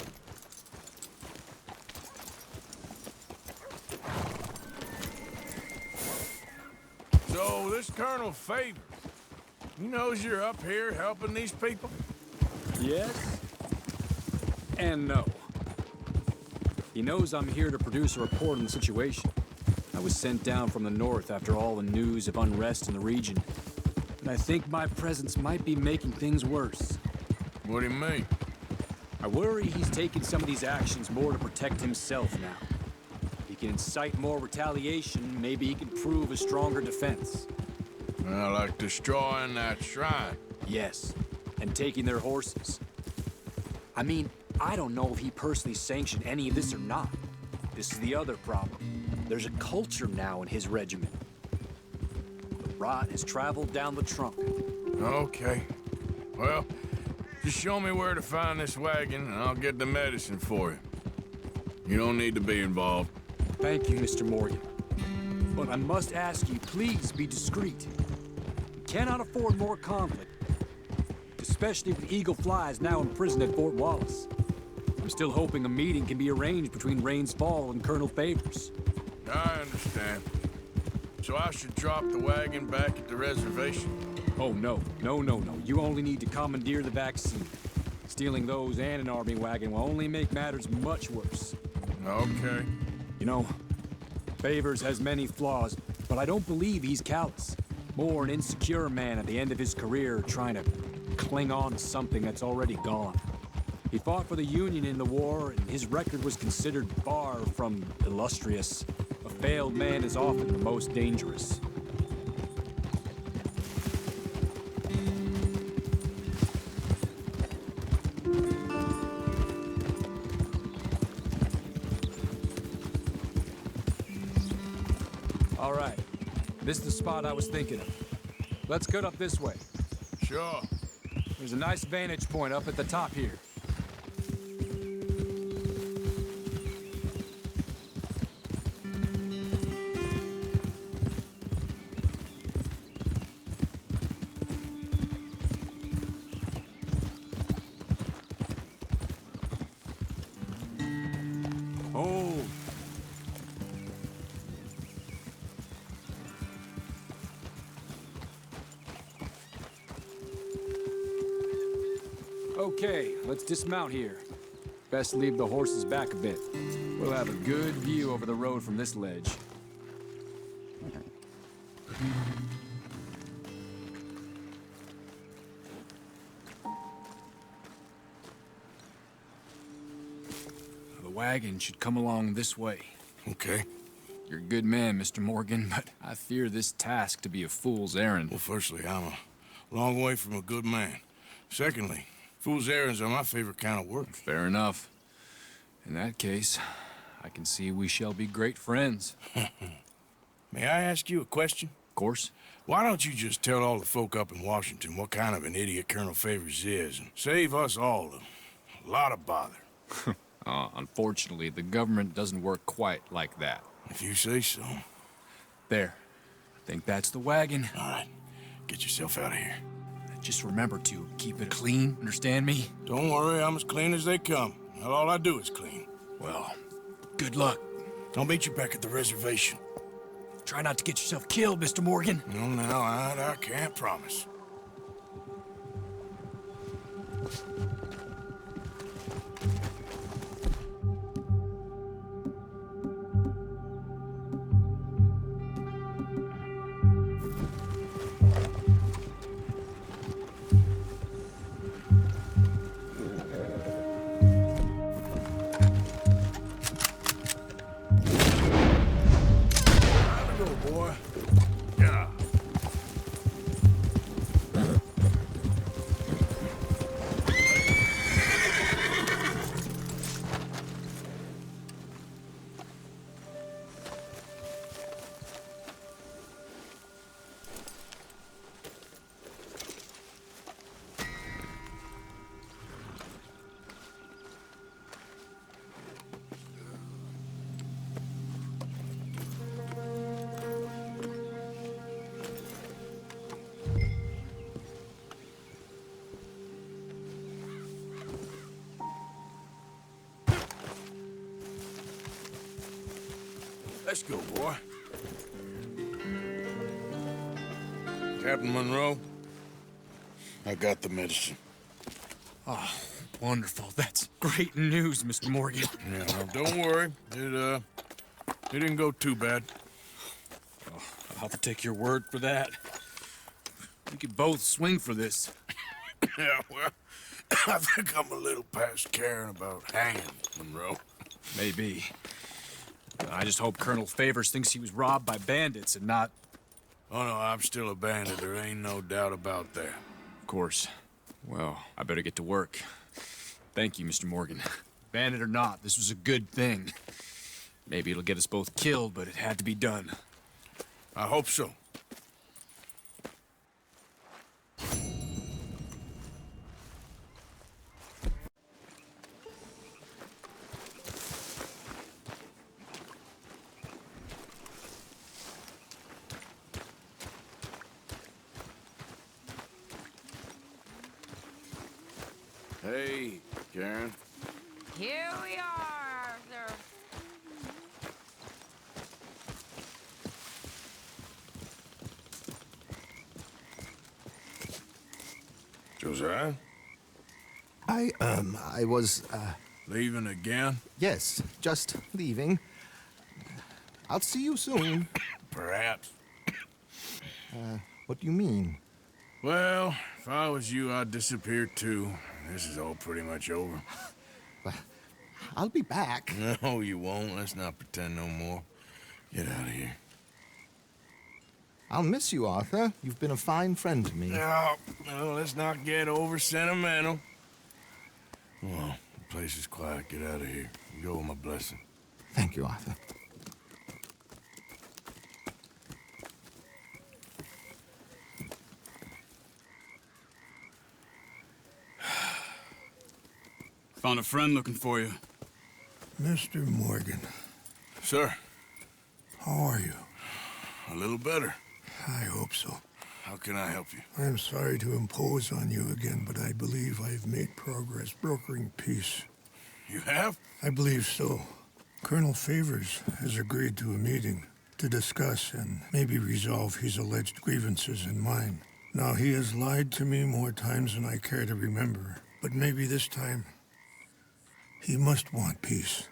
So, this Colonel Favors, he knows you're up here helping these people? Yes. And no. He knows I'm here to produce a report on the situation. I was sent down from the north after all the news of unrest in the region. And I think my presence might be making things worse. What do you mean? I worry he's taking some of these actions more to protect himself now. If he can incite more retaliation, maybe he can prove a stronger defense. Well, like destroying that shrine. Yes, and taking their horses. I mean, I don't know if he personally sanctioned any of this or not. This is the other problem. There's a culture now in his regiment. The rot has traveled down the trunk. Okay. Well, just show me where to find this wagon, and I'll get the medicine for you. You don't need to be involved. Thank you, Mr. Morgan. But I must ask you, please be discreet. We cannot afford more conflict. Especially with Eagle Flies now imprisoned at Fort Wallace. I'm still hoping a meeting can be arranged between Rains Fall and Colonel Favors. I understand. So I should drop the wagon back at the reservation? Oh, no. No. You only need to commandeer the vaccine. Stealing those and an army wagon will only make matters much worse. Okay. You know, Favors has many flaws, but I don't believe he's callous. More an insecure man at the end of his career trying to cling on to something that's already gone. He fought for the Union in the war, and his record was considered far from illustrious. A failed man is often the most dangerous. All right. This is the spot I was thinking of. Let's cut up this way. Sure. There's a nice vantage point up at the top here. Oh. Okay, let's dismount here. Best leave the horses back a bit. We'll have a good view over the road from this ledge. The wagon should come along this way. Okay. You're a good man, Mr. Morgan, but I fear this task to be a fool's errand. Well, firstly, I'm a long way from a good man. Secondly, fool's errands are my favorite kind of work. Fair enough. In that case, I can see we shall be great friends. May I ask you a question? Of course. Why don't you just tell all the folk up in Washington what kind of an idiot Colonel Favors is and save us all a lot of bother? Unfortunately, the government doesn't work quite like that. If you say so. There. I think that's the wagon. All right. Get yourself out of here. Just remember to keep it clean, understand me? Don't worry, I'm as clean as they come. Not all I do is clean. Well, good luck. I'll meet you back at the reservation. Try not to get yourself killed, Mr. Morgan. No, now, I can't promise. Let's go, boy. Captain Monroe, I got the medicine. Oh, wonderful. That's great news, Mr. Morgan. Yeah, well, don't worry. It didn't go too bad. Oh, I'll have to take your word for that. We could both swing for this. Yeah, well, I think I'm a little past caring about hanging, Monroe. Maybe. I just hope Colonel Favors thinks he was robbed by bandits and not... Oh, no, I'm still a bandit. There ain't no doubt about that. Of course. Well, I better get to work. Thank you, Mr. Morgan. Bandit or not, this was a good thing. Maybe it'll get us both killed, but it had to be done. I hope so. Hey, Karen. Here we are, Arthur. Josiah? I was, Leaving again? yes, just leaving. I'll see you soon. Perhaps. What do you mean? Well, if I was you, I'd disappear too. This is all pretty much over. I'll be back. No, you won't. Let's not pretend no more. Get out of here. I'll miss you, Arthur. You've been a fine friend to me. No, let's not get over sentimental. Well, the place is quiet. Get out of here. Go with my blessing. Thank you, Arthur. Found a friend looking for you. Mr. Morgan. Sir. How are you? A little better. I hope so. How can I help you? I'm sorry to impose on you again, but I believe I've made progress brokering peace. You have? I believe so. Colonel Favors has agreed to a meeting to discuss and maybe resolve his alleged grievances and mine. Now, he has lied to me more times than I care to remember, but maybe this time he must want peace.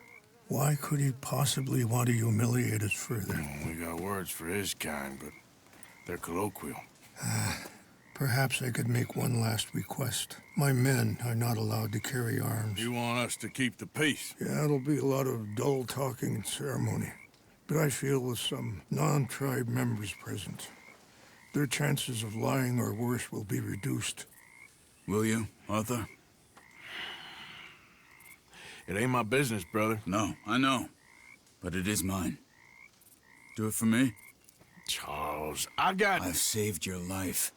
Why could he possibly want to humiliate us further? We got words for his kind, but they're colloquial. Perhaps I could make one last request. My men are not allowed to carry arms. You want us to keep the peace? Yeah, it'll be a lot of dull talking and ceremony. But I feel with some non-tribe members present, their chances of lying or worse will be reduced. Will you, Arthur? It ain't my business, brother. No, I know. But it is mine. Do it for me? Charles, I've saved your life.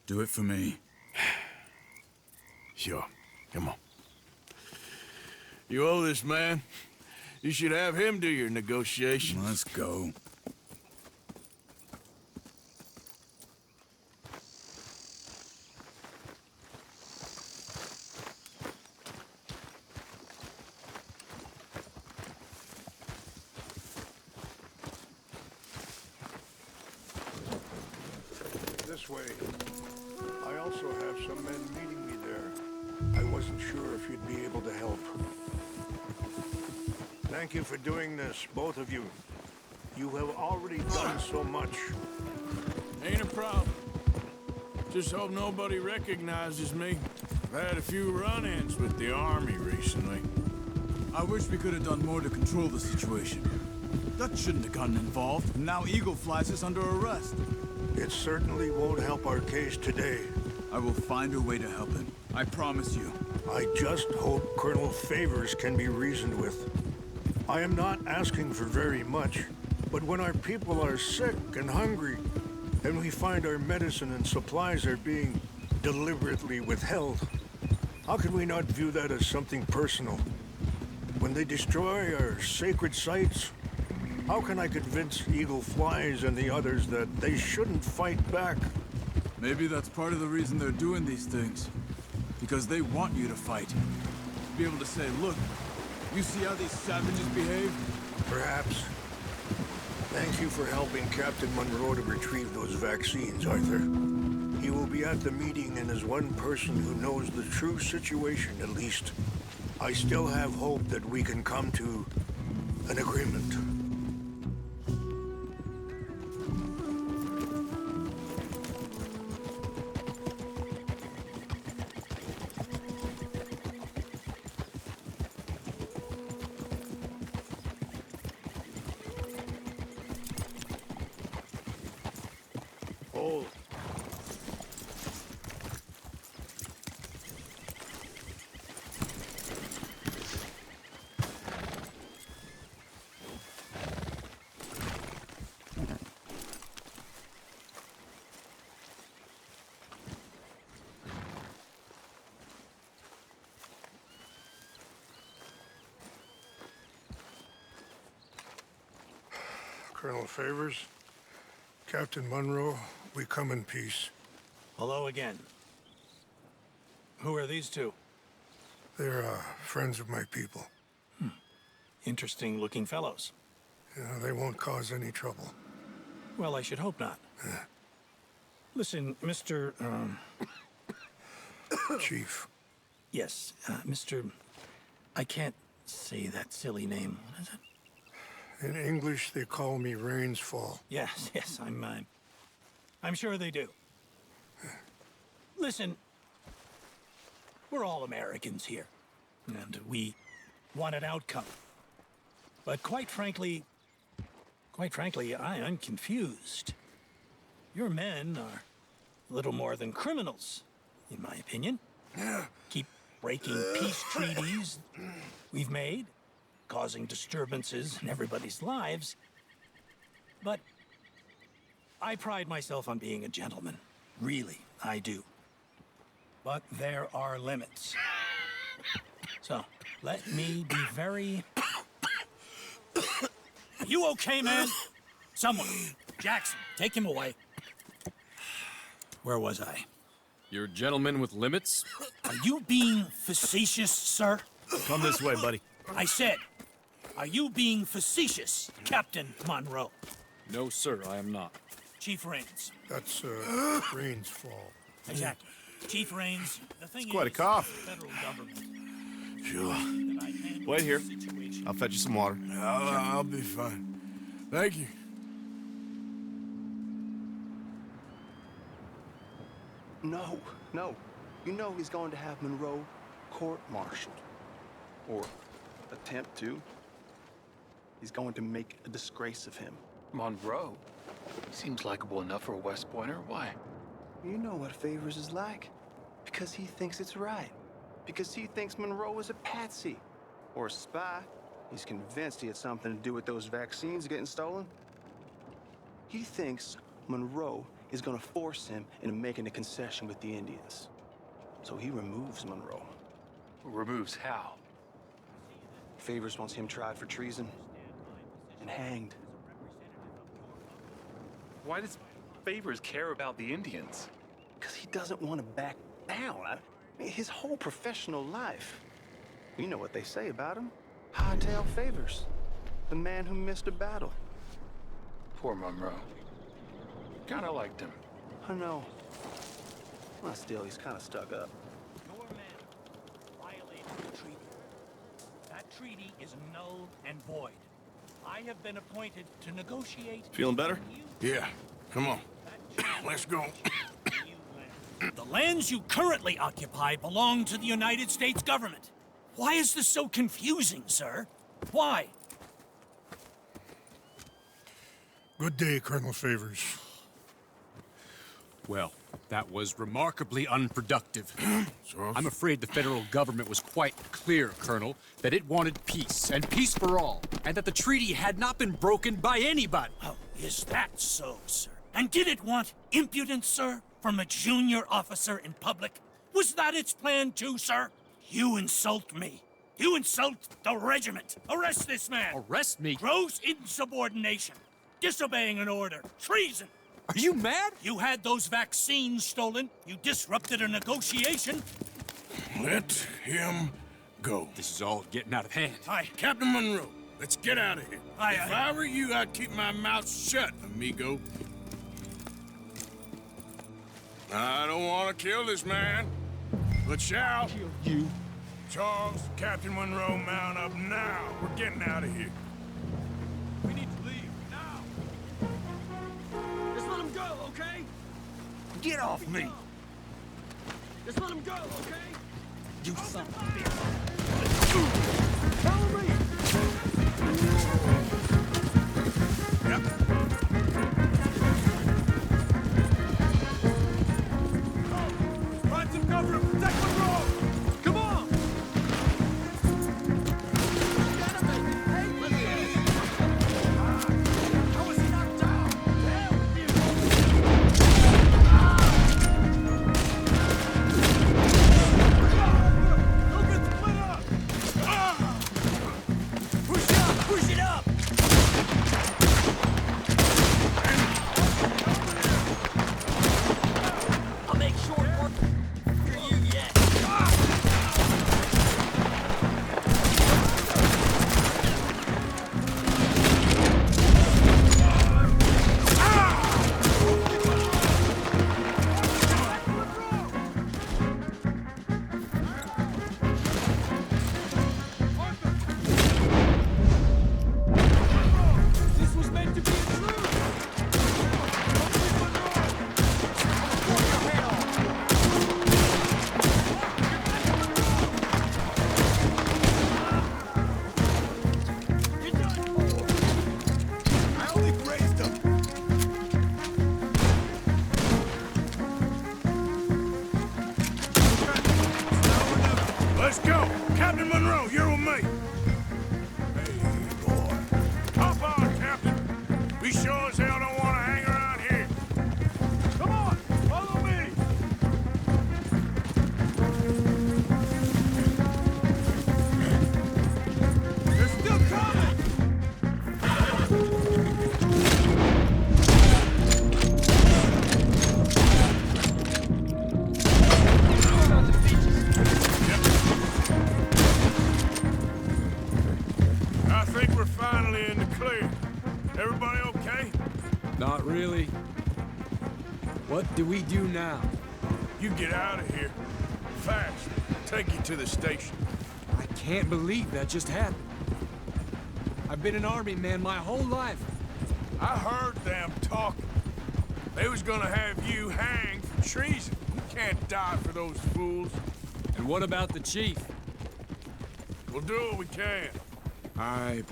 Do it for me. Sure. Come on. You owe this man. You should have him do your negotiations. Let's go. This way. I also have some men meeting me there. I wasn't sure if you'd be able to help. Thank you for doing this, both of you. You have already done so much. Ain't a problem. Just hope nobody recognizes me. I've had a few run-ins with the army recently. I wish we could have done more to control the situation. Dutch shouldn't have gotten involved. Now Eagle flies us under arrest. It certainly won't help our case today. I will find a way to help him. I promise you. I just hope Colonel Favors can be reasoned with. I am not asking for very much, but when our people are sick and hungry, and we find our medicine and supplies are being deliberately withheld, how can we not view that as something personal? When they destroy our sacred sites, how can I convince Eagle Flies and the others that they shouldn't fight back? Maybe that's part of the reason they're doing these things. Because they want you to fight. To be able to say, look, you see how these savages behave? Perhaps. Thank you for helping Captain Monroe to retrieve those vaccines, Arthur. He will be at the meeting and is one person who knows the true situation, at least. I still have hope that we can come to an agreement. Hold. Colonel Favors, Captain Monroe, we come in peace. Hello again. Who are these two? They're friends of my people. Interesting looking fellows. Yeah, they won't cause any trouble. Well, I should hope not. Listen, Mr. Chief. Yes, Mr. I can't say that silly name. What is it? In English, they call me Rainsfall. Yes, yes, I'm sure they do. Listen, We're all Americans here, and we want an outcome. But quite frankly, I am confused. Your men are little more than criminals, in my opinion. Keep breaking peace treaties we've made, causing disturbances in everybody's lives. But I pride myself on being a gentleman. Really, I do. But there are limits. So, let me be very... Are you okay, man? Someone. Jackson, take him away. Where was I? You're a gentleman with limits? Are you being facetious, sir? Come this way, buddy. I said, are you being facetious, Captain Monroe? No, sir, I am not. Chief Raines. That's, Rain's fault. Exactly. Chief Raines, the thing It's quite a is, cough. the federal government... Sure. that I handle Wait here. the situation- I'll fetch you some water. I'll be fine. Thank you. No, no. You know he's going to have Monroe court-martialed. Or attempt to. He's going to make a disgrace of him. Monroe? Seems likable enough for a West Pointer. Why? You know what Favors is like. Because he thinks it's right. Because he thinks Monroe is a patsy. Or a spy. He's convinced he had something to do with those vaccines getting stolen. He thinks Monroe is gonna force him into making a concession with the Indians. So he removes Monroe. Removes how? Favors wants him tried for treason and hanged. Why does Favors care about the Indians? Because he doesn't want to back down. His whole professional life. You know what they say about him. Hightail Favors. The man who missed a battle. Poor Monroe. Kinda liked him. I know. Well, still, he's kind of stuck up. Your men violated the treaty. That treaty is null and void. I have been appointed to negotiate... Feeling better? Yeah, come on. Let's go. The lands you currently occupy belong to the United States government. Why is this so confusing, sir? Why? Good day, Colonel Favors. Well, that was remarkably unproductive. So, I'm afraid the federal government was quite clear, Colonel, that it wanted peace, and peace for all, and that the treaty had not been broken by anybody. Oh, is that so, sir? And did it want impudence, sir, from a junior officer in public? Was that its plan too, sir? You insult me. You insult the regiment. Arrest this man. Arrest me? Gross insubordination. Disobeying an order. Treason. Are you mad? You had those vaccines stolen. You disrupted a negotiation. let him go. This is all getting out of hand. Aye. Captain Monroe, let's get out of here. Aye, If aye. I were you, I'd keep my mouth shut, amigo. I don't want to kill this man, but shall. Kill you. Charles, Captain Monroe, mount up now. We're getting out of here. We need to leave now. Just let him go, okay? Get off me! Just let him go, okay? You son of a bitch! Follow me! Find some cover and protect Monroe! Come on! How was he knocked down? Hell with you! Don't get split up! Push it up! Push it up! Let's go! Captain Monroe, you're with me! Hey, boy. Hop on, Captain! We sure as hell don't want to hang around here. Come on, follow me! They're still coming! I think we're finally in the clear. Everybody okay? Not really. What do we do now? You get out of here. Fast. Take you to the station. I can't believe that just happened. I've been an army man my whole life. I heard them talking. They was gonna have you hanged for treason. You can't die for those fools. And what about the chief? We'll do what we can. I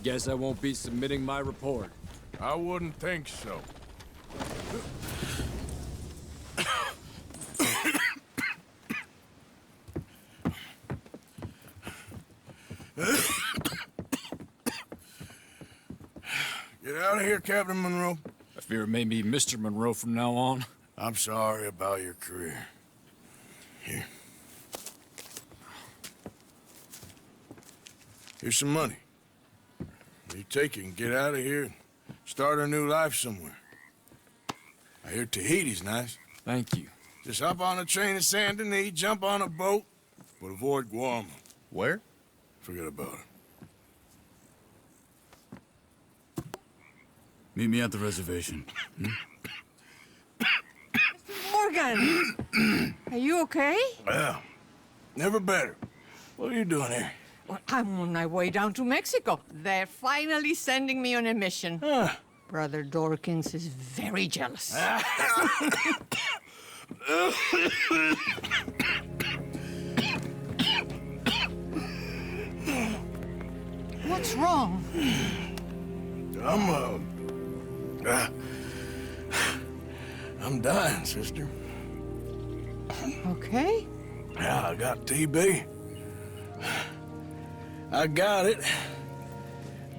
guess I won't be submitting my report. I wouldn't think so. Get out of here, Captain Monroe. I fear it may be Mr. Monroe from now on. I'm sorry about your career. Here. Here's some money. You take it and get out of here and start a new life somewhere. I hear Tahiti's nice. Thank you. Just hop on a train to Saint Denis, jump on a boat, but avoid Guam. Where? Forget about it. Meet me at the reservation. Morgan! Are you okay? Well, never better. What are you doing here? Well, I'm on my way down to Mexico. They're finally sending me on a mission. Brother Dorkins is very jealous. What's wrong? I'm dying, sister. Okay. Yeah, I got TB. I got it.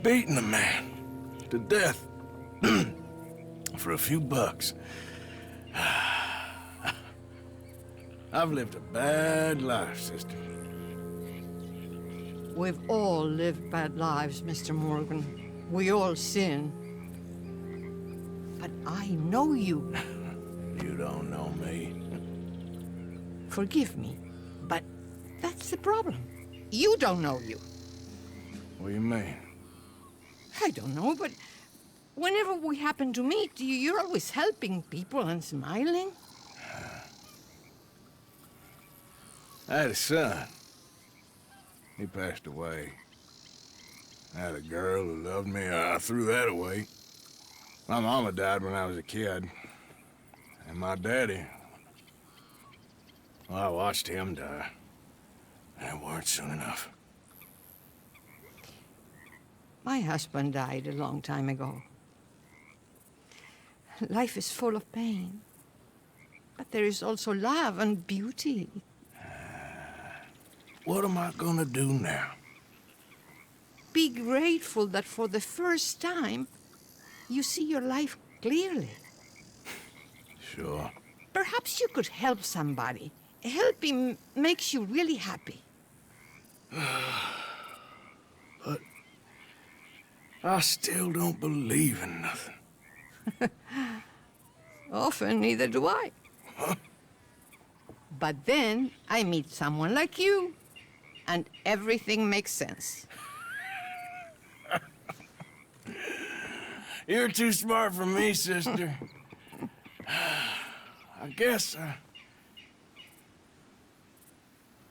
Beating a man to death for a few bucks. I've lived a bad life, sister. We've all lived bad lives, Mr. Morgan. We all sin. But I know you. You don't know me. Forgive me, but that's the problem. You don't know you. What do you mean? I don't know, but whenever we happen to meet, you're always helping people and smiling. I had a son. He passed away. I had a girl who loved me. I threw that away. My mama died when I was a kid. And my daddy, well, I watched him die. And it weren't soon enough. My husband died a long time ago. Life is full of pain. But there is also love and beauty. What am I gonna do now? Be grateful that for the first time, you see your life clearly. Sure. Perhaps you could help somebody. Helping makes you really happy. But I still don't believe in nothing. Often, neither do I. Huh? But then I meet someone like you, and everything makes sense. You're too smart for me, sister. I guess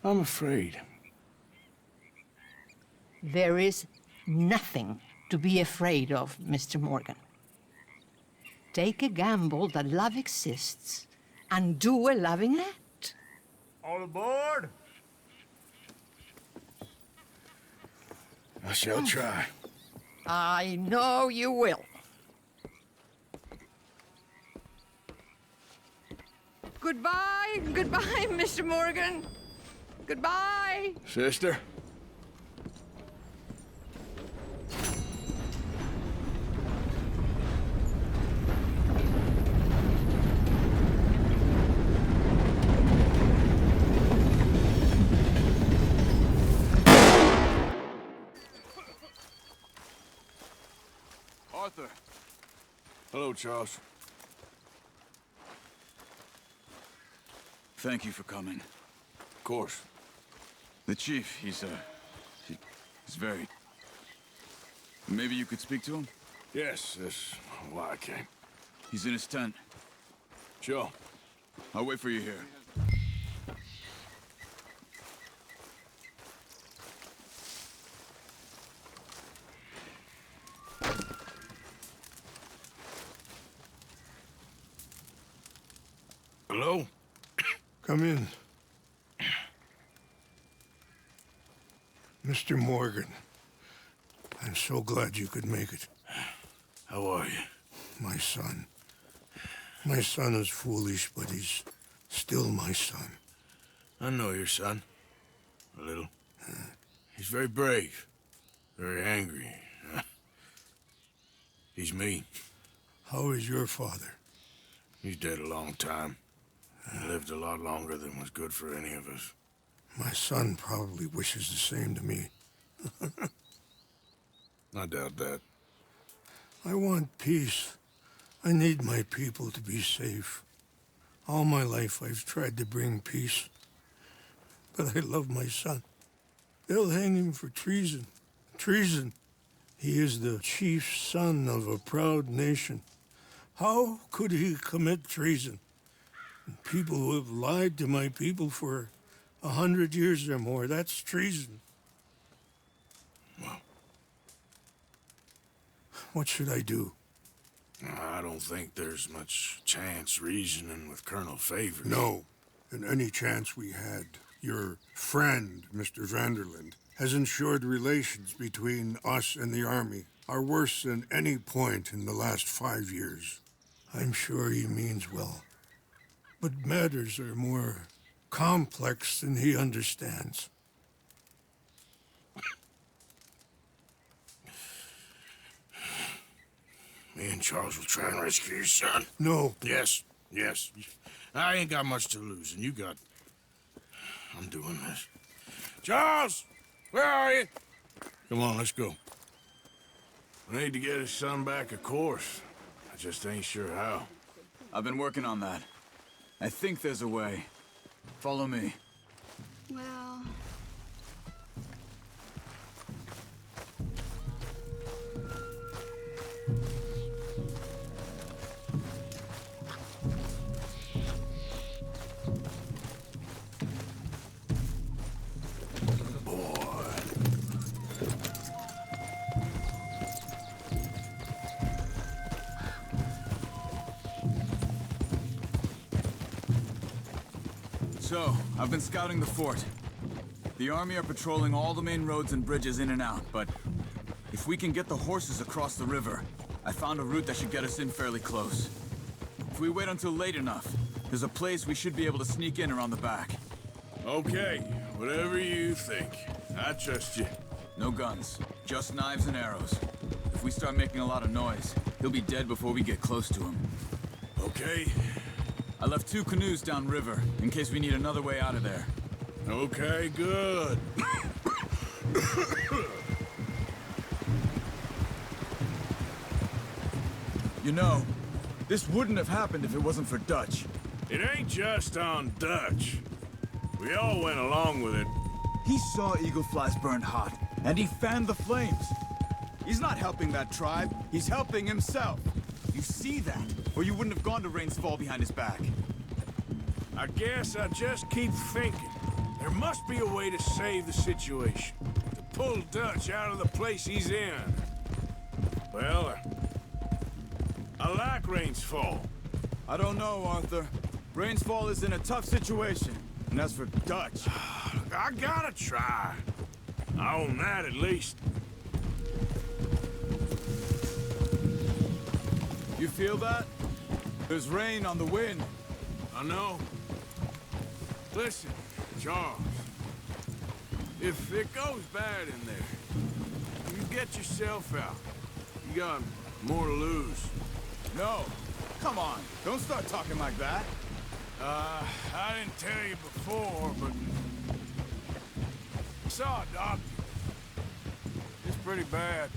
I'm afraid. There is nothing to be afraid of, Mr. Morgan. Take a gamble that love exists and do a loving act. All aboard? I shall try. I know you will. Goodbye, goodbye, Mr. Morgan. Goodbye. Sister? Arthur. Hello, Charles. Thank you for coming. Of course. The chief, he's very... Maybe you could speak to him? Yes, that's why I came. He's in his tent. Sure. I'll wait for you here. Hello? Come in. Mr. Morgan, I'm so glad you could make it. How are you? My son. My son is foolish, but he's still my son. I know your son. A little. He's very brave. Very angry. He's mean. How is your father? He's dead a long time. He lived a lot longer than was good for any of us. My son probably wishes the same to me. I doubt that. I want peace. I need my people to be safe. All my life I've tried to bring peace. But I love my son. They'll hang him for treason. Treason. He is the chief son of a proud nation. How could he commit treason? People who have lied to my people for 100 years or more, that's treason. Well, what should I do? I don't think there's much chance reasoning with Colonel Favors. No. And any chance we had, your friend, Mr. Vanderland, has ensured relations between us and the Army are worse than any point in the last 5 years. I'm sure he means well. But matters are more complex than he understands. Me and Charles will try and rescue your son. No. Yes, yes. I ain't got much to lose, and you got... I'm doing this. Charles! Where are you? Come on, let's go. We need to get his son back, of course. I just ain't sure how. I've been working on that. I think there's a way. Follow me. Well... So, I've been scouting the fort. The army are patrolling all the main roads and bridges in and out, but if we can get the horses across the river, I found a route that should get us in fairly close. If we wait until late enough, there's a place we should be able to sneak in around the back. Okay, whatever you think. I trust you. No guns, just knives and arrows. If we start making a lot of noise, he'll be dead before we get close to him. Okay. I left 2 canoes downriver, in case we need another way out of there. Okay, good. You know, this wouldn't have happened if it wasn't for Dutch. It ain't just on Dutch. We all went along with it. He saw eagle flies burned hot, and he fanned the flames. He's not helping that tribe, he's helping himself. You see that, or you wouldn't have gone to Rain's Fall behind his back. I guess I just keep thinking. There must be a way to save the situation. To pull Dutch out of the place he's in. Well, I like Rain's Fall. I don't know, Arthur. Rain's Fall is in a tough situation. And as for Dutch... I gotta try. I own that at least. You feel that? There's rain on the wind. I know. Listen, Charles. If it goes bad in there, you get yourself out. You got more to lose. No. Come on. Don't start talking like that. I didn't tell you before, but... I saw a doctor. It's pretty bad.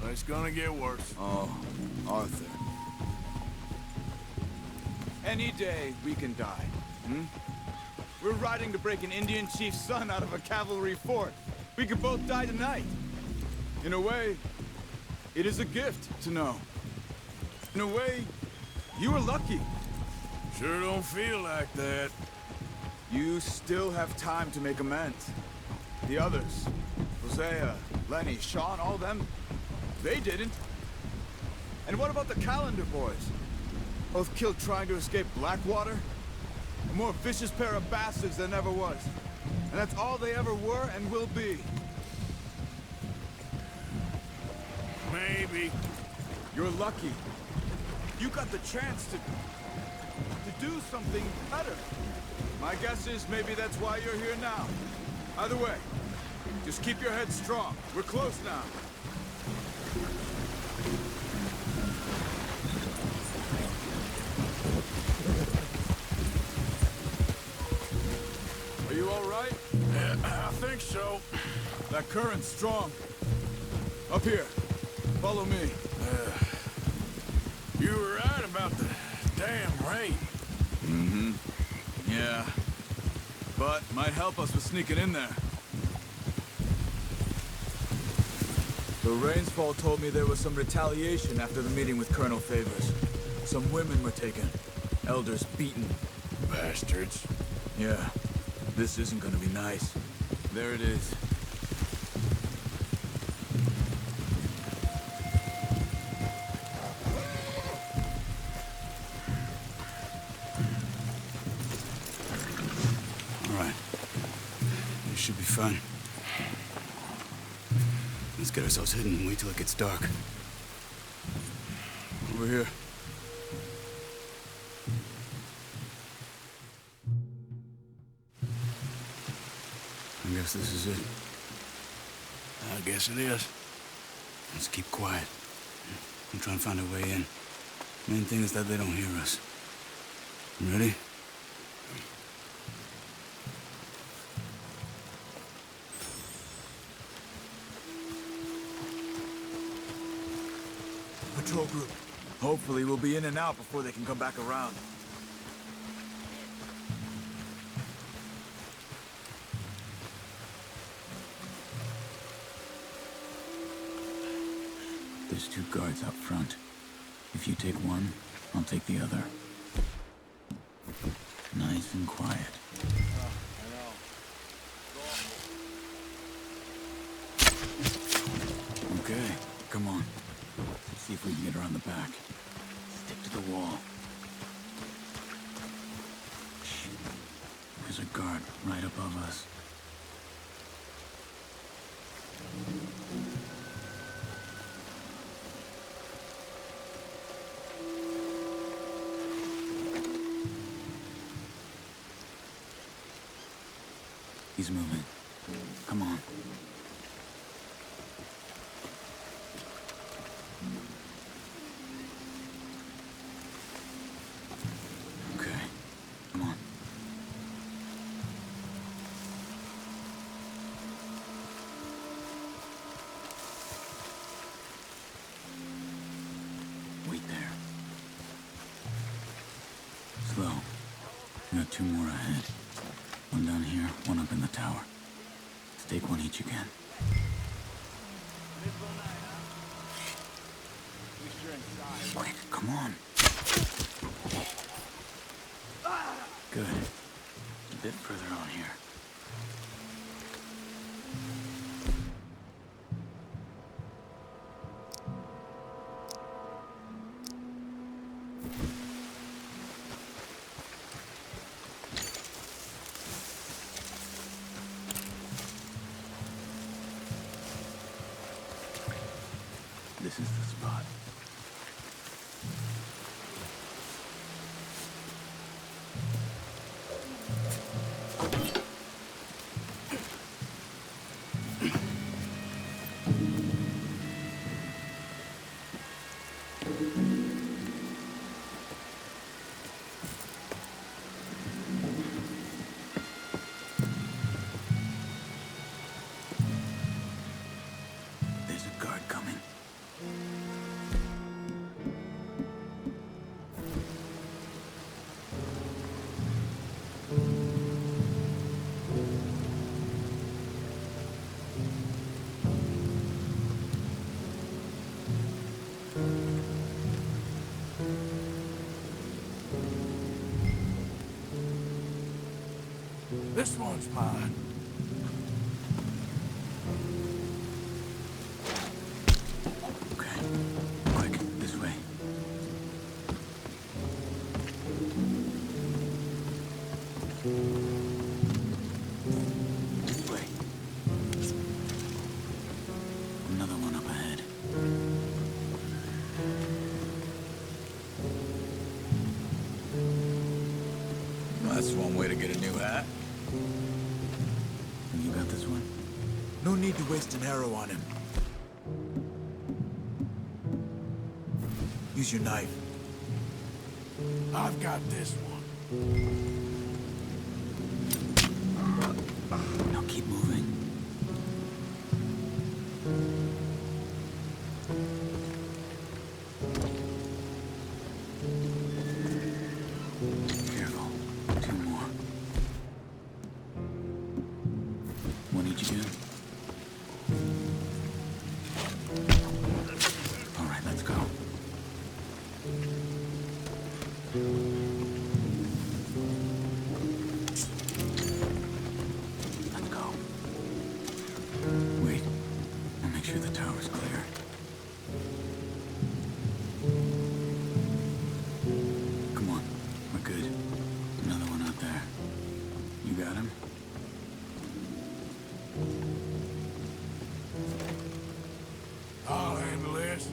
But it's gonna get worse. Oh, Arthur. Any day we can die, hmm? We're riding to break an Indian chief's son out of a cavalry fort. We could both die tonight. In a way, it is a gift to know. In a way, you were lucky. Sure don't feel like that. You still have time to make amends. The others, Hosea, Lenny, Sean, all them, they didn't. And what about the Calendar boys? Both killed trying to escape Blackwater? A more vicious pair of bastards than ever was. And that's all they ever were and will be. Maybe. You're lucky. You got the chance to do something better. My guess is maybe that's why you're here now. Either way, just keep your head strong. We're close now. Are you all right? Yeah, I think so. That current's strong. Up here. Follow me. You were right about the damn rain. Mm-hmm. Yeah. But might help us with sneaking in there. The Rainsfall told me there was some retaliation after the meeting with Colonel Favors. Some women were taken. Elders beaten. Bastards. Yeah. This isn't gonna be nice. There it is. Should be fun. Let's get ourselves hidden and wait till it gets dark. Over here. I guess this is it. I guess it is. Let's keep quiet. I'm trying to find a way in. Main thing is that they don't hear us. You ready? Patrol group. Hopefully we'll be in and out before they can come back around. There's 2 guards out front. If you take one, I'll take the other. Nice and quiet. Okay, come on. Let's see if we can get around the back. Stick to the wall. Shh. There's a guard right above us. He's moving. Come on. Okay. Come on. Wait there. Slow. We got 2 more ahead. One down here, one up in the tower. Let's take one each again. Quick, come on. Good. A bit further on here. This is the spot. This one's mine. Okay. Quick, this way. This way. Another one up ahead. That's one way to get a new hat. You got this one? No need to waste an arrow on him. Use your knife. I've got this one. Now keep moving. Careful. Two more. One each again. All right, let's go. Let's go. Wait. I'll make sure the tower's clear. Come on. We're good. Another one out there. You got him? I'll handle this.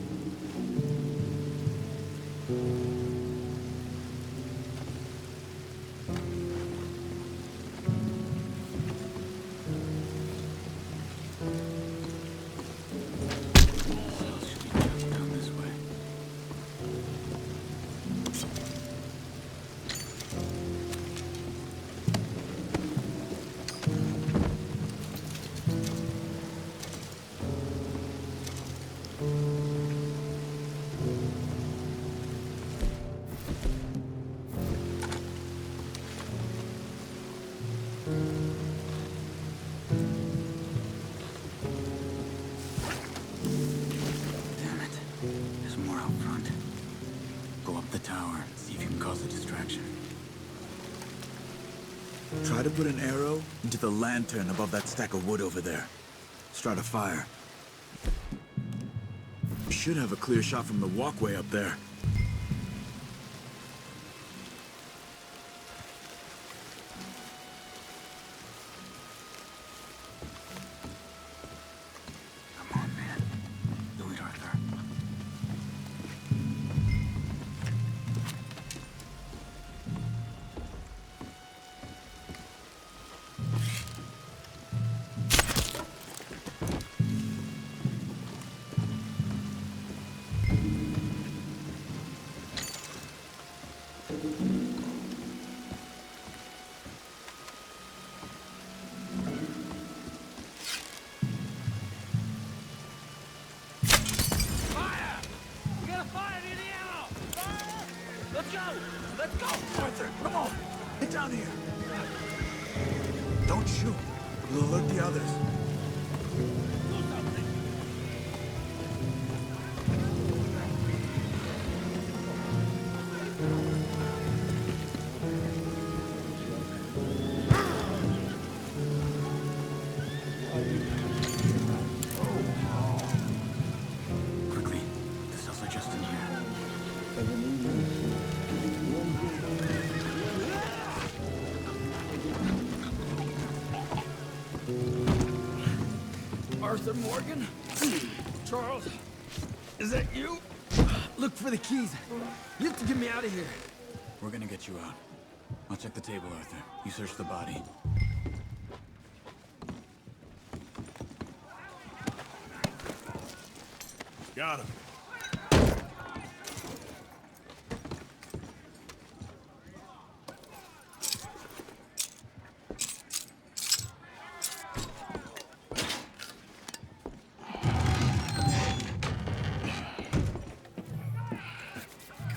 Down this way. Damn it. There's more out front. Go up the tower, see if you can cause a distraction. Try to put an arrow into the lantern above that stack of wood over there. Start a fire. You should have a clear shot from the walkway up there. Come on, man. Do it, Arthur. Fire! We gotta fire near the ammo! Fire! Let's go! Let's go! Arthur, come on! Get down here! Don't shoot. You'll alert the others. Do something! Quickly. The cells are just in here. Arthur Morgan? Charles? Is that you? Look for the keys. You have to get me out of here. We're gonna get you out. I'll check the table, Arthur. You search the body. Got him.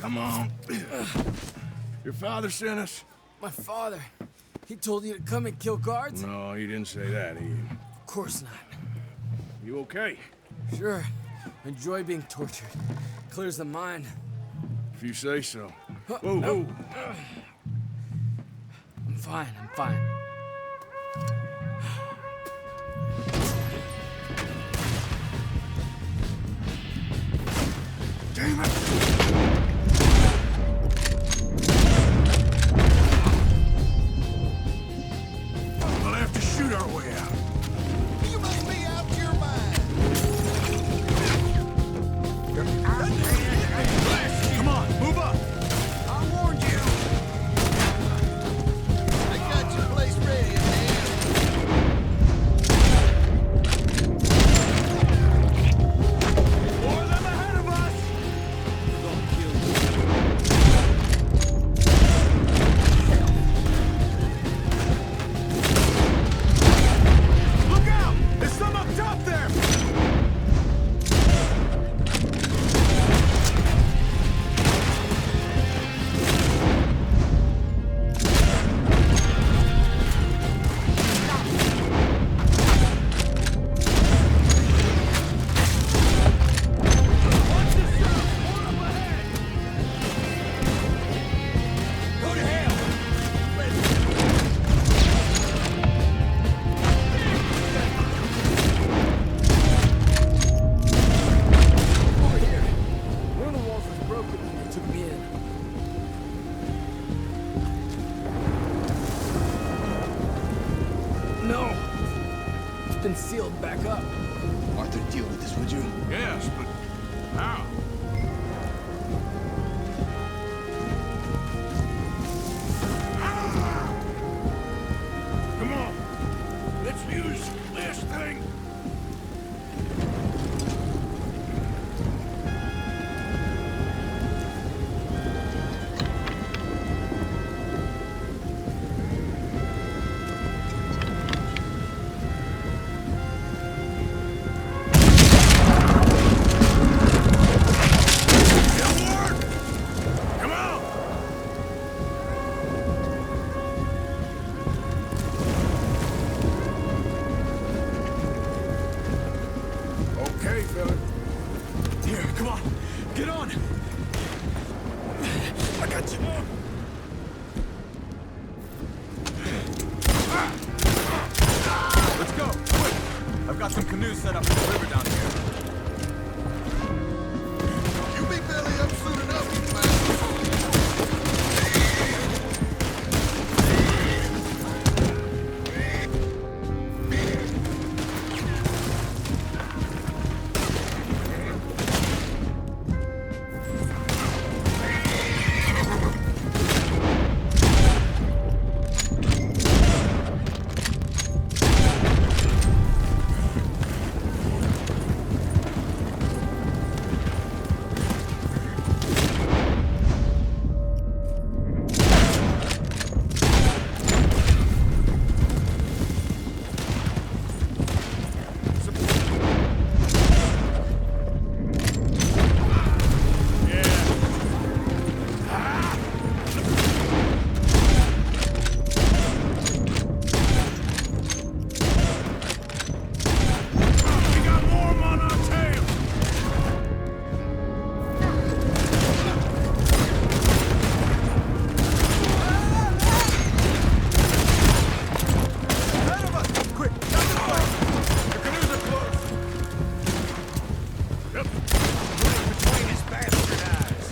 Come on. Your father sent us? My father. He told you to come and kill guards? No, he didn't say that. Of course not. You okay? Sure. Enjoy being tortured. Clears the mind. If you say so. Huh, Whoa, no. whoa. I'm fine, I'm fine. We'll have to shoot our way out. You must be out of your mind. Come on, move up. I warned you. I got your place ready, man. More of them ahead of us. Look out! There's some up top there. Go to hell. Over here. One of the walls was broken when they took me in. No. It's been sealed back up. Arthur, deal with this, would you? Yes, but how? Come on. Let's use this thing. Come on! Okay, fella. Here, come on. Get on. I got you. Let's go, quick. I've got some canoes set up in the river down here. You be belly up soon enough, man. We got more of 'em on our tail. Ahead of us! Quick, down the way! The canoes are close! Yep. Between his bastard eyes.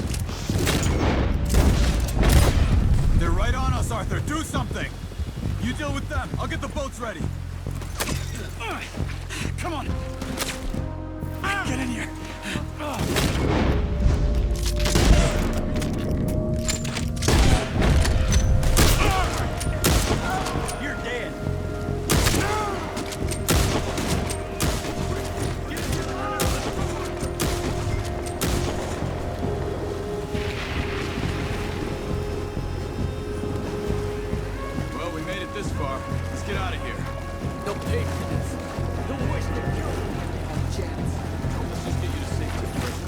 They're right on us, Arthur. Do something! You deal with them. I'll get the boats ready. Come on! Get in here! You're dead. Well, we made it this far. Let's get out of here. They'll pay for this. They'll waste their fuel on jets. Let's just get you to safety first.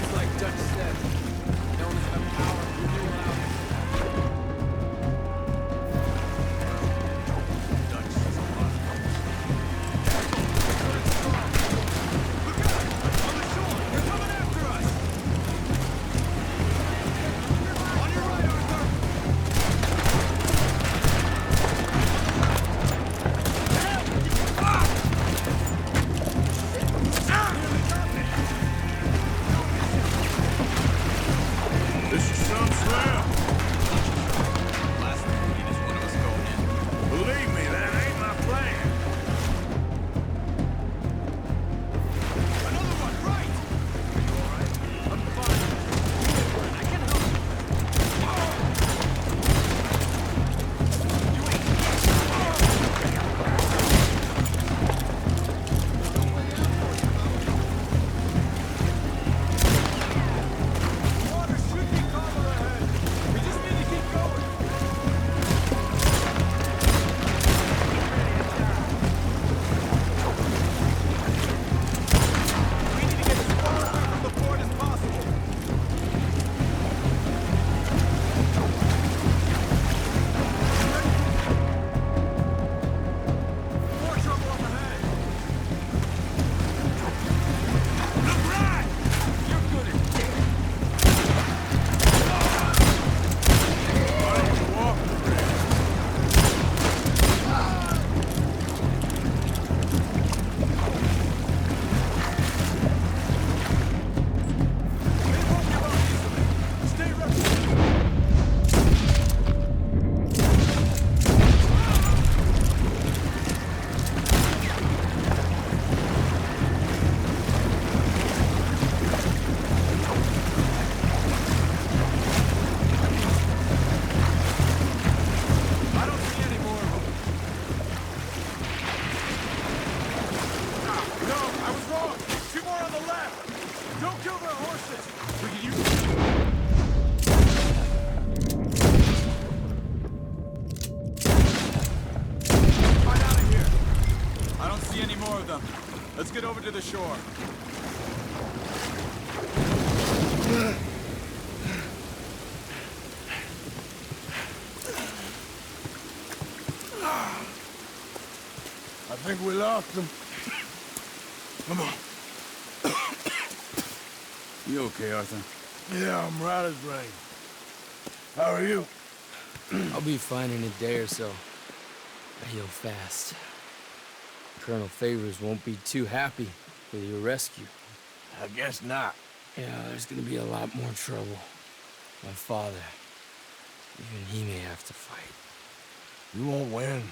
It's like Dutch said. No one's got power to do without it. Dutch says a lot. Look out! On the shore! They're coming after us! On your right, Arthur! Help! Last thing we need is one of us going in. Believe me, that ain't my plan. Another one, right! Are you alright? I'm fine. I can help you. Water should be calmer ahead. We just need to keep going. We need to get as far away from the fort as possible. More trouble up ahead. Look right! You're good at this. Why don't you walk the bridge? Stay ready. I don't see any more of them. No, I was wrong. 2 more on the left. Don't kill their horses. We can use... Fight out of here. I don't see any more of them. Let's get over to the shore. I think we lost them. Come on. You okay, Arthur? Yeah, I'm right as rain. How are you? I'll be fine in a day or so. I heal fast. Colonel Favors won't be too happy with your rescue. I guess not. Yeah, there's gonna be a lot more trouble. My father, even he may have to fight. You won't win.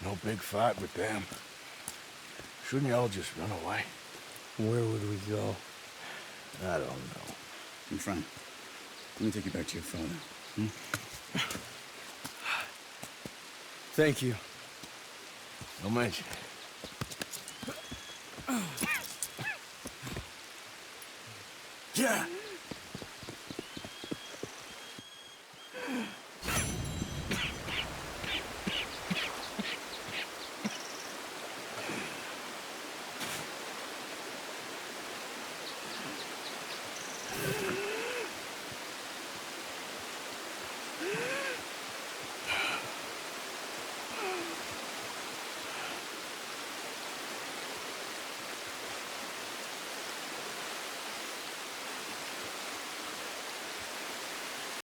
No big fight with them. Shouldn't y'all just run away? Where would we go? I don't know. My friend, let me take you back to your father. Hmm? Thank you. Don't mention it.